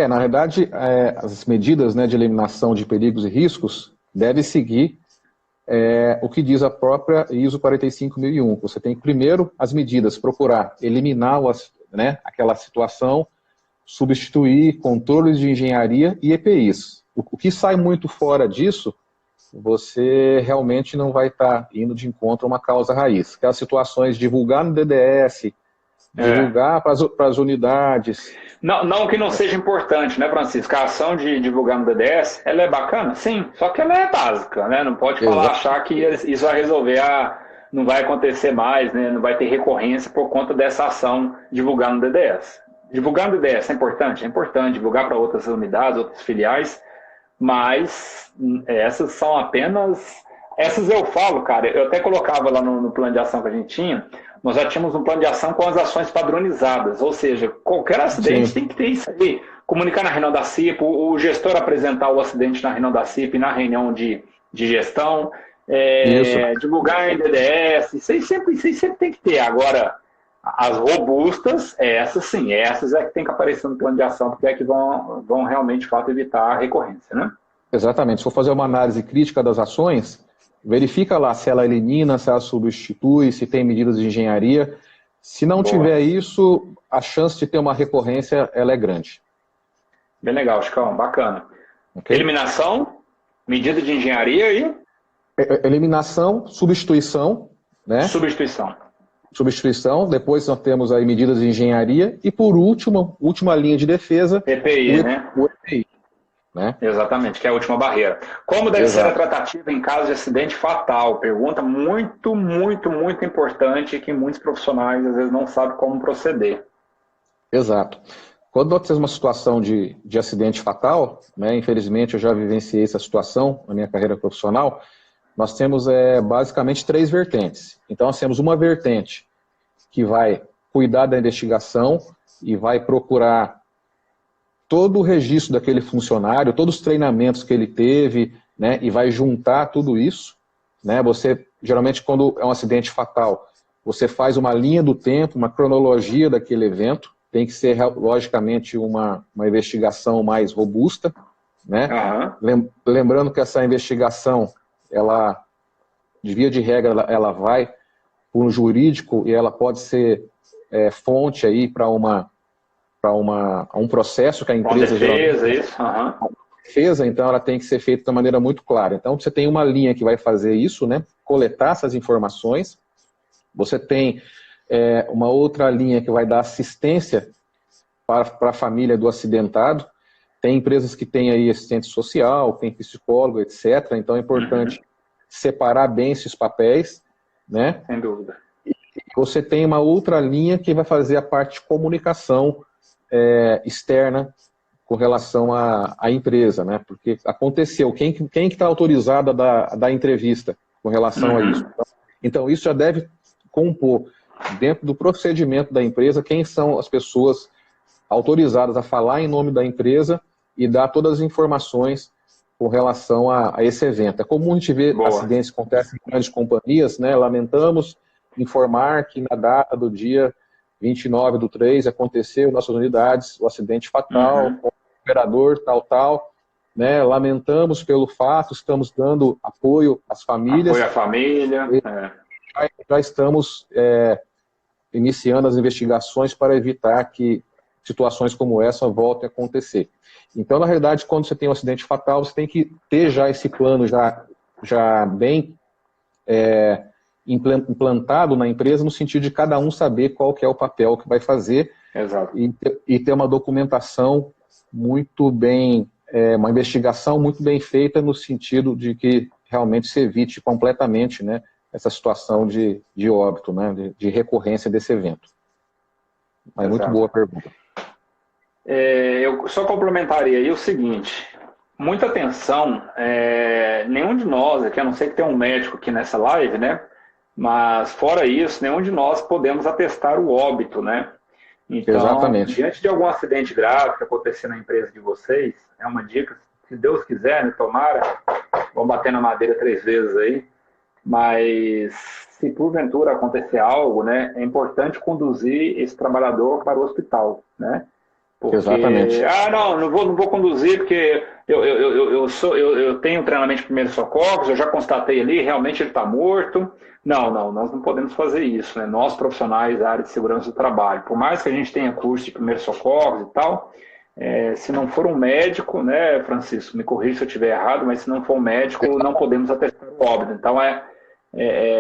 Na verdade, as medidas, né, de eliminação de perigos e riscos devem seguir o que diz a própria ISO 45001. Você tem que, primeiro, as medidas, procurar eliminar aquela situação, substituir controles de engenharia e EPIs. O que sai muito fora disso, você realmente não vai estar indo de encontro a uma causa raiz. Aquelas situações, divulgar no DDS, divulgar para as unidades. Não que não seja importante, né, Francisco? A ação de divulgar no DDS, ela é bacana? Sim, só que ela é básica, né? Não pode achar que isso vai resolver, não vai acontecer mais, né? Não vai ter recorrência por conta dessa ação divulgar no DDS. Divulgar no DDS é importante? É importante. Divulgar para outras unidades, outras filiais, mas essas são apenas... Essas eu falo, cara, eu até colocava lá no plano de ação que a gente tinha, nós já tínhamos um plano de ação com as ações padronizadas, ou seja, qualquer acidente tem que ter isso aí. Comunicar na reunião da CIP, o gestor apresentar o acidente na reunião da CIP, na reunião de gestão, divulgar em DDS, isso aí sempre tem que ter. Agora, as robustas, essas é que tem que aparecer no plano de ação, porque é que vão realmente, de fato, evitar a recorrência, né? Exatamente. Se for fazer uma análise crítica das ações, verifica lá se ela elimina, se ela substitui, se tem medidas de engenharia. Se não tiver isso, a chance de ter uma recorrência ela é grande. Bem legal, Chicão, bacana. Okay. Eliminação, medida de engenharia e... Eliminação, substituição. Né? Substituição, depois nós temos aí medidas de engenharia e por último, última linha de defesa, EPI, né? O EPI. né? Exatamente, que é a última barreira. Como deve ser a tratativa em caso de acidente fatal? Pergunta muito, muito, muito importante que muitos profissionais às vezes não sabem como proceder. Exato. Quando nós temos uma situação de acidente fatal, né, infelizmente eu já vivenciei essa situação na minha carreira profissional, nós temos basicamente 3 vertentes. Então nós temos uma vertente que vai cuidar da investigação e vai procurar todo o registro daquele funcionário, todos os treinamentos que ele teve, né, e vai juntar tudo isso, né? Você, geralmente, quando é um acidente fatal, você faz uma linha do tempo, uma cronologia daquele evento, tem que ser, logicamente, uma investigação mais robusta, né? Lembrando que essa investigação, ela, de via de regra, ela vai para um jurídico e ela pode ser fonte aí para um processo que a empresa... defesa, isso. Defesa, então ela tem que ser feita de maneira muito clara. Então você tem uma linha que vai fazer isso, né? Coletar essas informações. Você tem uma outra linha que vai dar assistência para a família do acidentado. Tem empresas que têm aí assistente social, tem psicólogo, etc. Então é importante separar bem esses papéis, né? Sem dúvida. E você tem uma outra linha que vai fazer a parte de comunicação externa com relação à empresa, né? Porque aconteceu, quem que está autorizada da entrevista com relação a isso? Então isso já deve compor dentro do procedimento da empresa quem são as pessoas autorizadas a falar em nome da empresa e dar todas as informações com relação a esse evento. É comum a gente ver acidentes que acontecem em grandes companhias, né? Lamentamos informar que na data do dia 29/3 aconteceu em nossas unidades o acidente fatal, com o operador tal, né? Lamentamos pelo fato, estamos dando apoio às famílias. Apoio à família. Já estamos iniciando as investigações para evitar que situações como essa voltem a acontecer. Então, na realidade, quando você tem um acidente fatal, você tem que ter já esse plano já bem implantado na empresa, no sentido de cada um saber qual que é o papel que vai fazer. Exato. E ter uma documentação muito bem, uma investigação muito bem feita no sentido de que realmente se evite completamente, né, essa situação de óbito, né, de recorrência desse evento. Mas muito boa a pergunta. Eu só complementaria aí o seguinte, muita atenção, nenhum de nós aqui, a não ser que tenha um médico aqui nessa live, né, mas fora isso, nenhum de nós podemos atestar o óbito, né? Então, exatamente. Diante de algum acidente grave que acontecer na empresa de vocês, é uma dica, se Deus quiser, né, tomara, vamos bater na madeira 3 vezes aí, mas se porventura acontecer algo, né, é importante conduzir esse trabalhador para o hospital, né? Porque, exatamente. Não vou conduzir porque eu tenho treinamento de primeiros socorros, eu já constatei ali, realmente ele está morto. Não, nós não podemos fazer isso, né? Nós, profissionais da área de segurança do trabalho, por mais que a gente tenha curso de primeiros socorros e tal, se não for um médico, né, Francisco, me corrija se eu estiver errado, mas se não for um médico, não podemos atestar o óbito. Então,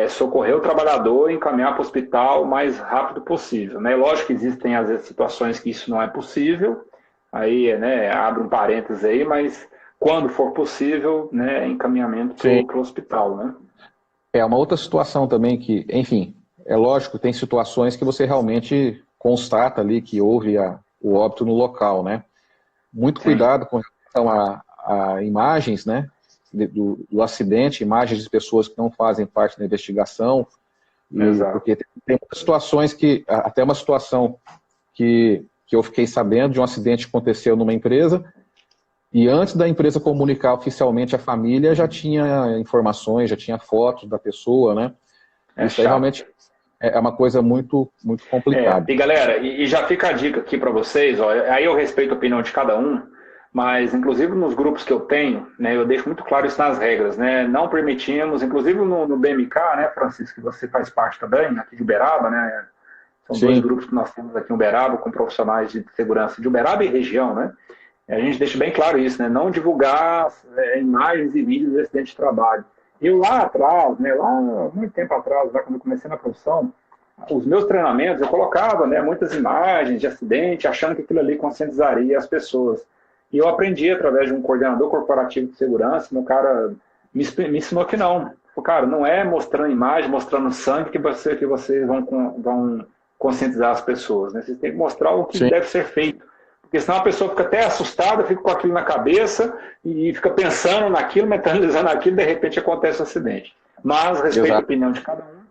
socorrer o trabalhador e encaminhar para o hospital o mais rápido possível, né? Lógico que existem, às vezes, situações que isso não é possível, aí, né, abre um parênteses aí, mas quando for possível, né, encaminhamento para o hospital, né? Uma outra situação também que, enfim, é lógico, tem situações que você realmente constata ali que houve o óbito no local, né? Muito cuidado com relação a imagens, né, do acidente, imagens de pessoas que não fazem parte da investigação, porque tem muitas situações que, até uma situação que eu fiquei sabendo de um acidente que aconteceu numa empresa, e antes da empresa comunicar oficialmente à família, já tinha informações, já tinha fotos da pessoa, né? Isso aí realmente é uma coisa muito, muito complicada. E galera, e já fica a dica aqui para vocês, ó, aí eu respeito a opinião de cada um, mas inclusive nos grupos que eu tenho, né, eu deixo muito claro isso nas regras, né? Não permitimos, inclusive no BMK, né, Francisco, que você faz parte também, aqui de Uberaba, né? São 2 grupos que nós temos aqui em Uberaba, com profissionais de segurança de Uberaba e região, né? A gente deixa bem claro isso, né? Não divulgar imagens e vídeos de acidente de trabalho. Eu lá atrás, né, muito tempo atrás, quando eu comecei na profissão, os meus treinamentos eu colocava, né, muitas imagens de acidente, achando que aquilo ali conscientizaria as pessoas. E eu aprendi através de um coordenador corporativo de segurança, meu cara me ensinou que não. Cara, não é mostrando imagem, mostrando sangue que vocês vão conscientizar as pessoas, né? Vocês têm que mostrar o que Sim. deve ser feito. Porque senão a pessoa fica até assustada, fica com aquilo na cabeça e fica pensando naquilo, mentalizando aquilo, e de repente acontece um acidente. Mas respeito a opinião de cada um.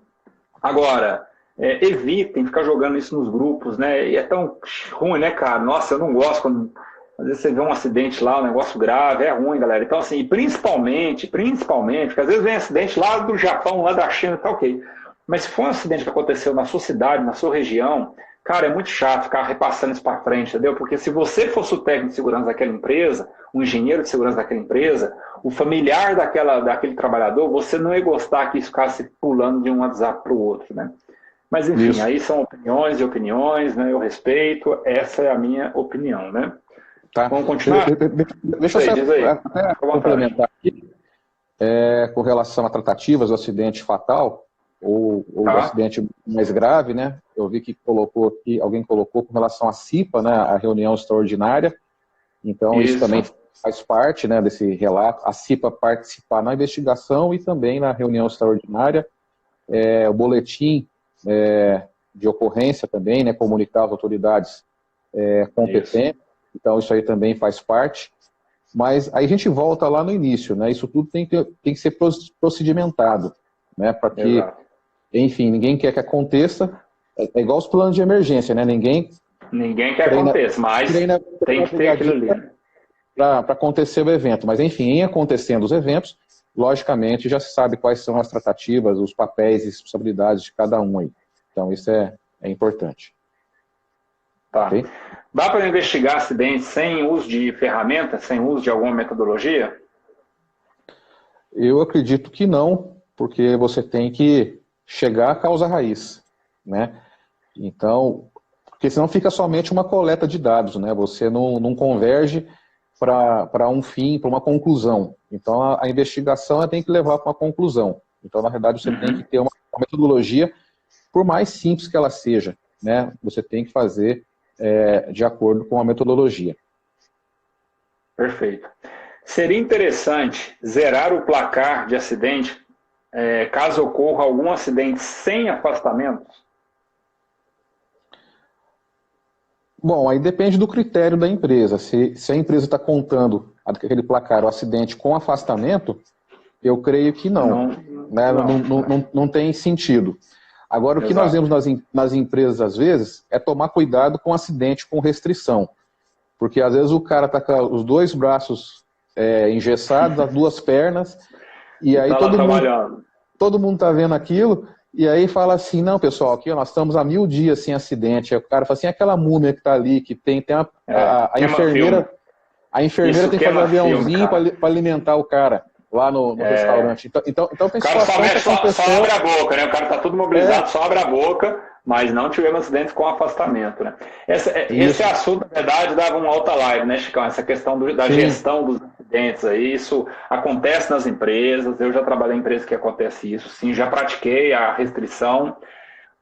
Agora, evitem ficar jogando isso nos grupos, né? E é tão ruim, né, cara? Nossa, eu não gosto quando às vezes você vê um acidente lá, um negócio grave, é ruim, galera. Então, assim, principalmente, porque às vezes vem acidente lá do Japão, lá da China, tá ok. Mas se for um acidente que aconteceu na sua cidade, na sua região, cara, é muito chato ficar repassando isso para frente, entendeu? Porque se você fosse o técnico de segurança daquela empresa, o engenheiro de segurança daquela empresa, o familiar daquele trabalhador, você não ia gostar que isso ficasse pulando de um WhatsApp para o outro, né? Mas, enfim, isso. Aí são opiniões e opiniões, né? Eu respeito, essa é a minha opinião, né? Tá. Vamos continuar? Deixa eu até complementar aqui, com relação a tratativas do acidente fatal, ou do acidente mais grave, né? Eu vi que alguém colocou com relação à CIPA, né? A reunião extraordinária. Então, isso também faz parte, né, desse relato. A CIPA participar na investigação e também na reunião extraordinária. O boletim de ocorrência também, né? Comunicar às autoridades competentes. Então, isso aí também faz parte. Mas aí a gente volta lá no início, né? Isso tudo tem que ser procedimentado, né? Para que, enfim, ninguém quer que aconteça. É igual os planos de emergência, né? Ninguém quer que aconteça, mas tem que ter aquilo ali. Para acontecer o evento. Mas, enfim, em acontecendo os eventos, logicamente já se sabe quais são as tratativas, os papéis e responsabilidades de cada um aí. Então, isso é importante. Tá. Okay? Dá para investigar acidentes sem uso de ferramentas, sem uso de alguma metodologia? Eu acredito que não, porque você tem que chegar à causa raiz, né? Então, porque senão fica somente uma coleta de dados, né? Você não converge para um fim, para uma conclusão. Então, a investigação tem que levar para uma conclusão. Então, na verdade, você tem que ter uma metodologia, por mais simples que ela seja, né? Você tem que fazer de acordo com a metodologia. Perfeito. Seria interessante zerar o placar de acidente caso ocorra algum acidente sem afastamento? Bom, aí depende do critério da empresa. Se a empresa está contando aquele placar, o acidente com afastamento, eu creio que não. Não tem sentido. Agora, o que nós vemos nas empresas, às vezes, é tomar cuidado com acidente com restrição. Porque, às vezes, o cara está com os dois braços engessados, as duas pernas, e aí todo mundo está vendo aquilo, e aí fala assim, não, pessoal, aqui nós estamos há 1000 dias sem acidente. Aí o cara fala assim, aquela múmia que está ali, que tem a enfermeira tem que fazer um aviãozinho para alimentar o cara lá no restaurante. Então tem situação que só abre a boca, né? O cara está tudo mobilizado, só abre a boca, mas não tivemos acidentes com afastamento, né? Esse assunto, na verdade, dava uma outra live, né, Chicão? Essa questão da gestão dos acidentes aí, isso acontece nas empresas, eu já trabalhei em empresas que acontece isso, sim, já pratiquei a restrição,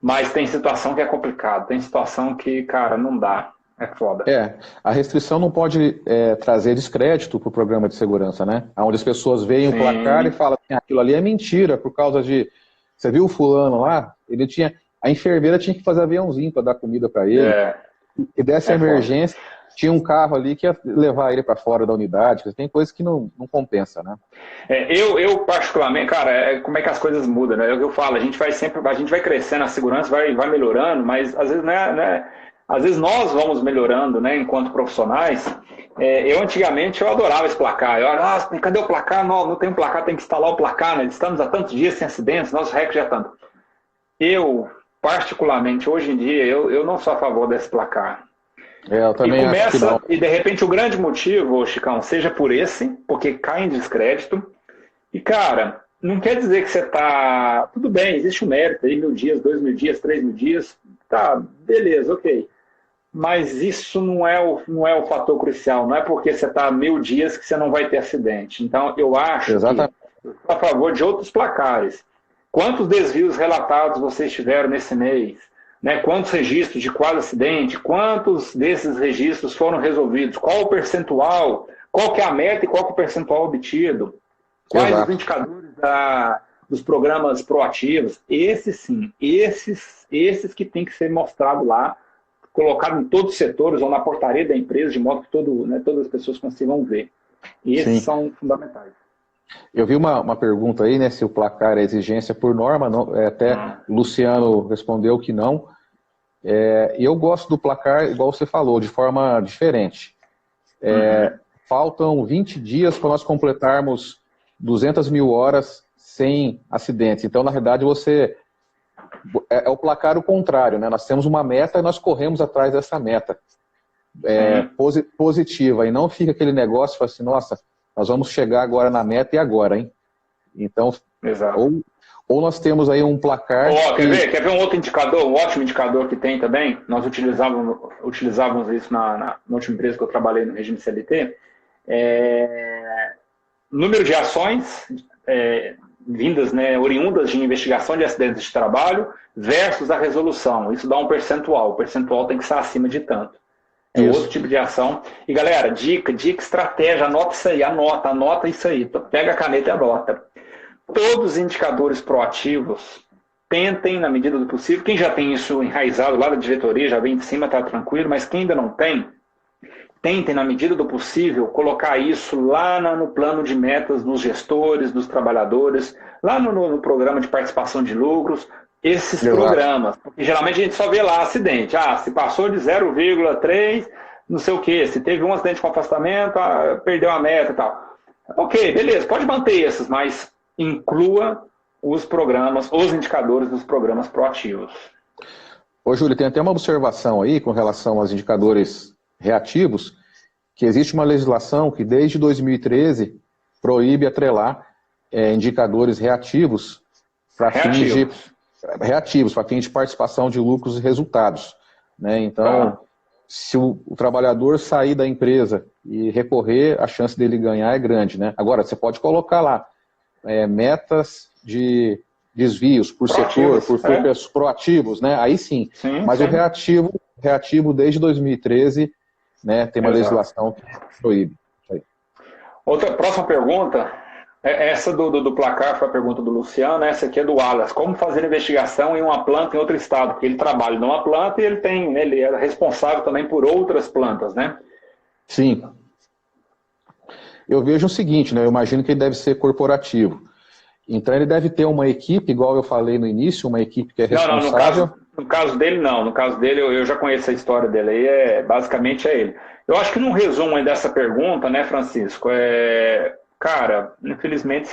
mas tem situação que é complicado, tem situação que, cara, não dá. É foda. A restrição não pode trazer descrédito para o programa de segurança, né? Onde as pessoas veem o placar e falam assim, aquilo ali é mentira, por causa de... Você viu o fulano lá? A enfermeira tinha que fazer aviãozinho para dar comida para ele. E dessa emergência, tinha um carro ali que ia levar ele para fora da unidade. Tem coisas que não compensa, né? Eu particularmente, cara, como é que as coisas mudam, né? Eu falo, a gente vai crescendo, a segurança vai melhorando, mas às vezes às vezes nós vamos melhorando, né, enquanto profissionais. Antigamente eu adorava esse placar. Cadê o placar? Não tem um placar, tem que instalar o placar, né? Estamos há tantos dias sem acidentes, nosso recorde é tanto. Eu, particularmente, hoje em dia, eu não sou a favor desse placar. Eu também acho que não. E de repente o grande motivo, Chicão, seja por porque cai em descrédito. E, cara, não quer dizer que você tá... Tudo bem, existe um mérito aí, 1000 dias, 2000 dias, 3000 dias. Tá, beleza, ok. Mas isso não é o fator crucial. Não é porque você está há 1000 dias que você não vai ter acidente. Então, eu acho que eu estou a favor de outros placares. Quantos desvios relatados vocês tiveram nesse mês? né, quantos registros de qual acidente, quantos desses registros foram resolvidos, qual o percentual, qual que é a meta e qual que é o percentual obtido, quais os indicadores dos programas proativos, esses sim, esses que tem que ser mostrado lá, colocado em todos os setores ou na portaria da empresa, de modo que todas as pessoas consigam ver. E esses são fundamentais. Eu vi uma pergunta aí, né, se o placar é exigência por norma, não, até o Luciano respondeu que não. E eu gosto do placar, igual você falou, de forma diferente. Faltam 20 dias para nós completarmos 200 mil horas sem acidentes. Então, na verdade, é o placar o contrário, né? Nós temos uma meta e nós corremos atrás dessa meta positiva, e não fica aquele negócio assim, nossa, nós vamos chegar agora na meta e agora, hein? Então, ou nós temos aí um placar... Quer ver um outro indicador, um ótimo indicador que tem também? Nós utilizávamos isso na última empresa que eu trabalhei no regime CLT. Número de ações vindas, né, oriundas de investigação de acidentes de trabalho versus a resolução. Isso dá um percentual. O percentual tem que estar acima de tanto. Outro tipo de ação. E galera, dica, estratégia, anota isso aí, anota isso aí. Pega a caneta e anota. Todos os indicadores proativos, tentem, na medida do possível, quem já tem isso enraizado lá da diretoria, já vem de cima, está tranquilo, mas quem ainda não tem, tentem, na medida do possível, colocar isso lá no plano de metas dos gestores, dos trabalhadores, lá no programa de participação de lucros, esses programas. Porque geralmente a gente só vê lá acidente. Se passou de 0,3, não sei o que, se teve um acidente com afastamento, perdeu a meta e tal. Ok, beleza, pode manter esses, mas inclua os programas, os indicadores dos programas proativos. Ô, Júlio, tem até uma observação aí com relação aos indicadores reativos, que existe uma legislação que desde 2013 proíbe atrelar indicadores reativos para fins de participação de lucros e resultados, né? Então, se o trabalhador sair da empresa e recorrer, a chance dele ganhar é grande, né? Agora, você pode colocar lá metas de desvios por setor, por proativos, né? Aí sim. Mas o reativo desde 2013, né, tem uma legislação que proíbe. Próxima pergunta, essa do placar foi a pergunta do Luciano, essa aqui é do Wallace. Como fazer investigação em uma planta em outro estado? Porque ele trabalha numa planta e ele é responsável também por outras plantas, né? Sim. Eu vejo o seguinte, né? Eu imagino que ele deve ser corporativo. Então ele deve ter uma equipe, igual eu falei no início, uma equipe que é responsável... No caso dele, não. No caso dele, eu já conheço a história dele. Aí basicamente é ele. Eu acho que num resumo aí dessa pergunta, né, Francisco, cara, infelizmente,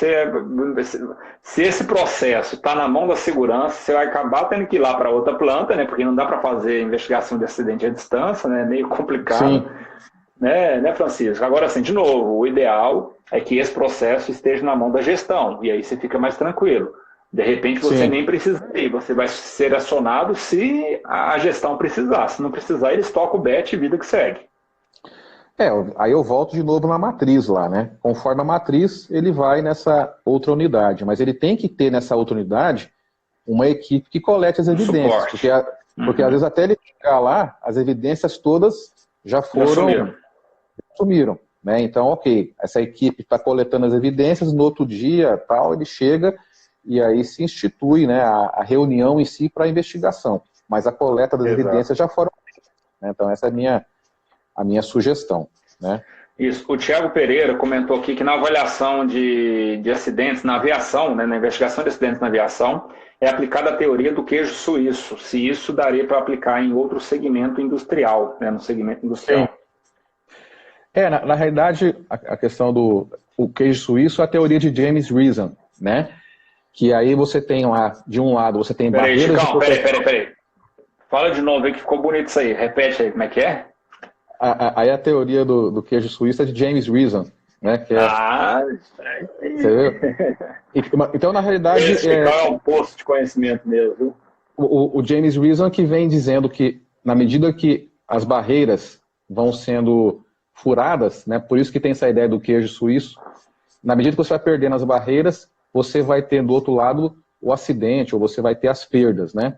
se esse processo está na mão da segurança, você vai acabar tendo que ir lá para outra planta, né, porque não dá para fazer investigação de acidente à distância, né, meio complicado. Sim. Né, Francisco? Agora, assim, de novo, o ideal é que esse processo esteja na mão da gestão, e aí você fica mais tranquilo. De repente você nem precisa ir, você vai ser acionado se a gestão precisar. Se não precisar, eles tocam o bet e vida que segue. Aí eu volto de novo na matriz lá, né? Conforme a matriz, ele vai nessa outra unidade. Mas ele tem que ter nessa outra unidade uma equipe que colete as evidências. Porque às vezes até ele chegar lá, as evidências todas já sumiram. Né? Então, ok, essa equipe está coletando as evidências, no outro dia, ele chega... E aí se institui, né, a reunião em si para a investigação. Mas a coleta das evidências já foram feitas, né? Então essa é a minha sugestão, né? Isso. O Thiago Pereira comentou aqui que na avaliação de acidentes na aviação, né, na investigação de acidentes na aviação, é aplicada a teoria do queijo suíço. Se isso daria para aplicar em outro segmento industrial, né, no segmento industrial. Na realidade, a questão do queijo suíço é a teoria de James Reason, né? Que aí você tem lá, de um lado, você tem barreiras... Peraí. Fala de novo aí que ficou bonito isso aí. Repete aí, como é que é? Aí a teoria do queijo suíço é de James Reason, né? Que você viu? Então, na realidade... É um poço de conhecimento mesmo, viu? O James Reason que vem dizendo que, na medida que as barreiras vão sendo furadas, né? Por isso que tem essa ideia do queijo suíço, na medida que você vai perdendo as barreiras, você vai ter do outro lado o acidente, ou você vai ter as perdas, né?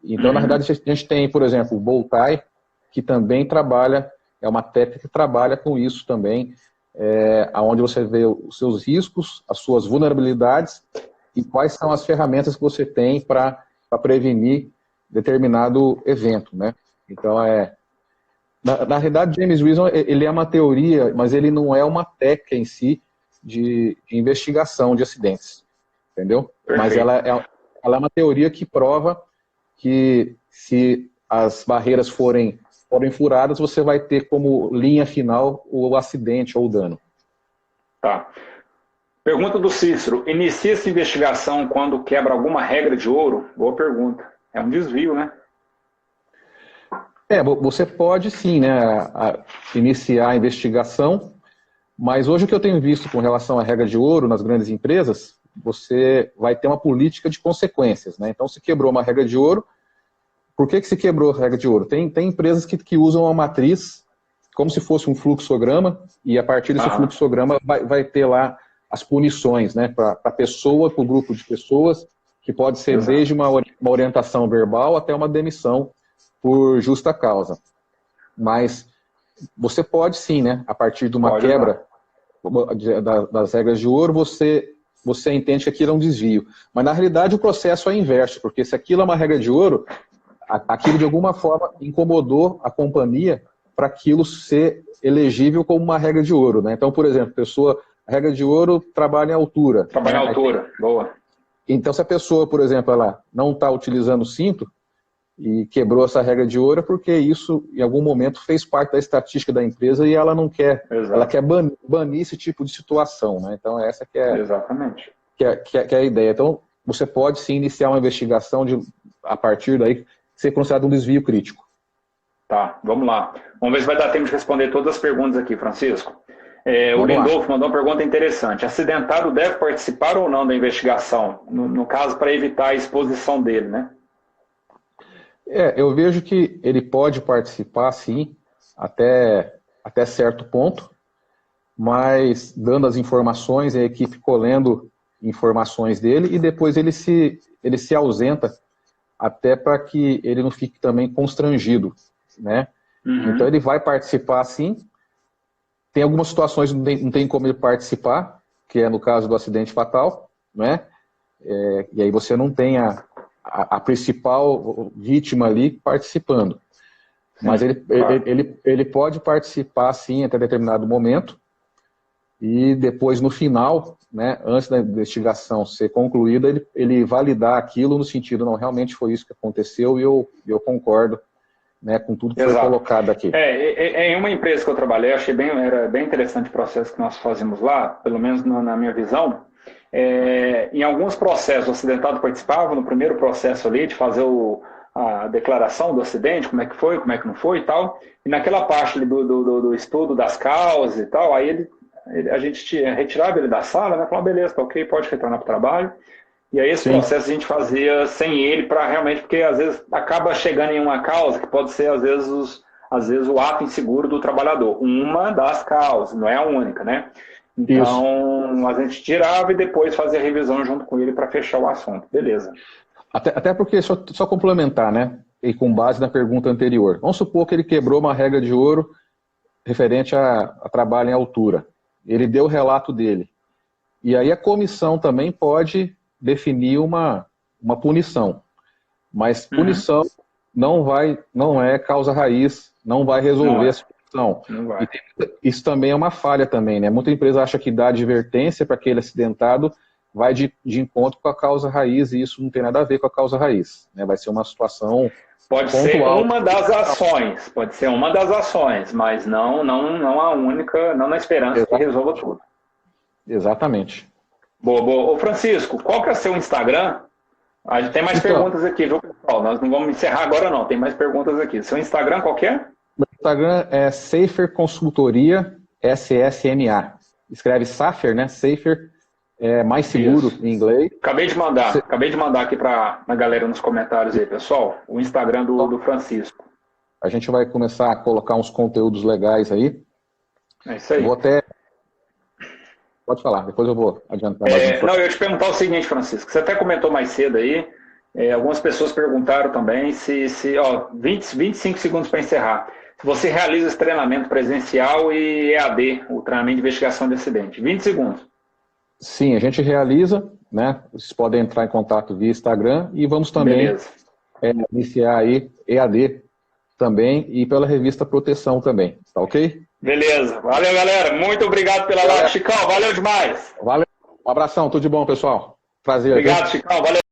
Então, na verdade, a gente tem, por exemplo, o Bowtie, que também trabalha, é uma técnica que trabalha com isso também, onde você vê os seus riscos, as suas vulnerabilidades e quais são as ferramentas que você tem para prevenir determinado evento, né? Então, na realidade, James Wilson, ele é uma teoria, mas ele não é uma técnica em si de investigação de acidentes, entendeu? Perfeito. Mas ela é uma teoria que prova que se as barreiras forem furadas, você vai ter como linha final o acidente ou o dano. Tá. Pergunta do Cícero. Inicia-se investigação quando quebra alguma regra de ouro? Boa pergunta. É um desvio, né? Você pode sim, né, iniciar a investigação, mas hoje o que eu tenho visto com relação à regra de ouro nas grandes empresas, você vai ter uma política de consequências, né? Então, se quebrou uma regra de ouro, por que se quebrou a regra de ouro? Tem empresas que usam uma matriz como se fosse um fluxograma, e a partir desse fluxograma vai ter lá as punições, né, para a pessoa, para o grupo de pessoas, que pode ser desde uma orientação verbal até uma demissão por justa causa. Mas você pode sim, né, a partir de uma quebra das regras de ouro, você entende que aquilo é um desvio. Mas na realidade o processo é inverso, porque se aquilo é uma regra de ouro, aquilo de alguma forma incomodou a companhia para aquilo ser elegível como uma regra de ouro, né? Então, por exemplo, a regra de ouro trabalha em altura. Trabalha em altura, boa. Então, se a pessoa, por exemplo, ela não está utilizando o cinto e quebrou essa regra de ouro, porque isso, em algum momento, fez parte da estatística da empresa e ela não quer, ela quer banir esse tipo de situação, né? Então, essa que é, exatamente. Que é a ideia. Então, você pode sim iniciar uma investigação a partir daí ser considerado um desvio crítico. Tá, vamos lá. Vamos ver se vai dar tempo de responder todas as perguntas aqui, Francisco. O Lindolfo mandou uma pergunta interessante. Acidentado deve participar ou não da investigação? No caso, para evitar a exposição dele, né? Eu vejo que ele pode participar, sim, até certo ponto, mas dando as informações, a equipe colhendo informações dele e depois ele se ausenta até para que ele não fique também constrangido, né? Então ele vai participar, sim. Tem algumas situações que não tem como ele participar, que é no caso do acidente fatal, né? E aí você não tem a principal vítima ali participando. Mas ele pode participar, sim, até determinado momento, e depois, no final, né, antes da investigação ser concluída, ele validar aquilo no sentido, não, realmente foi isso que aconteceu e eu concordo, né, com tudo que foi colocado aqui. Em uma empresa que eu trabalhei, eu achei era bem interessante o processo que nós fazíamos lá, pelo menos na minha visão. Em alguns processos, o acidentado participava no primeiro processo ali de fazer a declaração do acidente, como é que foi, como é que não foi e tal, e naquela parte ali do estudo das causas e tal, aí a gente retirava ele da sala, né, falava, beleza, tá ok, pode retornar para o trabalho. E aí esse processo a gente fazia sem ele para realmente, porque às vezes acaba chegando em uma causa que pode ser às vezes o ato inseguro do trabalhador. Uma das causas, não é a única, né? Então a gente tirava e depois fazia a revisão junto com ele para fechar o assunto. Beleza. Até porque, só complementar, né? E com base na pergunta anterior. Vamos supor que ele quebrou uma regra de ouro referente a trabalho em altura. Ele deu o relato dele. E aí a comissão também pode definir uma punição. Mas punição não é causa raiz, não vai resolver a situação. Isso também é uma falha também, né? Muita empresa acha que dar advertência para aquele acidentado vai de encontro com a causa raiz, e isso não tem nada a ver com a causa raiz, né? Vai ser uma situação Pode ser uma das ações, mas não a única, não na esperança que resolva tudo. Exatamente. Boa. Ô Francisco, qual que é o seu Instagram? A gente tem mais perguntas aqui, viu, pessoal? Nós não vamos encerrar agora, não. Tem mais perguntas aqui. Seu Instagram qual que é? Meu Instagram é Safer Consultoria, SSMA. Escreve Safer, né? Safer é mais seguro em inglês. Acabei de mandar aqui para a galera nos comentários aí, pessoal, o Instagram do Francisco. A gente vai começar a colocar uns conteúdos legais aí. É isso aí. Pode falar, depois eu vou adiantar mais. Não, eu ia te perguntar o seguinte, Francisco, você até comentou mais cedo aí, Algumas pessoas perguntaram também ó, 25 segundos para encerrar. Se você realiza esse treinamento presencial e EAD, o treinamento de investigação de acidente. 20 segundos. Sim, a gente realiza, né? Vocês podem entrar em contato via Instagram e vamos também iniciar aí EAD também e pela revista Proteção também, tá ok? Beleza. Valeu, galera. Muito obrigado pela live, Chicão. Valeu demais. Valeu. Um abração, tudo de bom, pessoal. Prazer. Obrigado, Chicão. Valeu.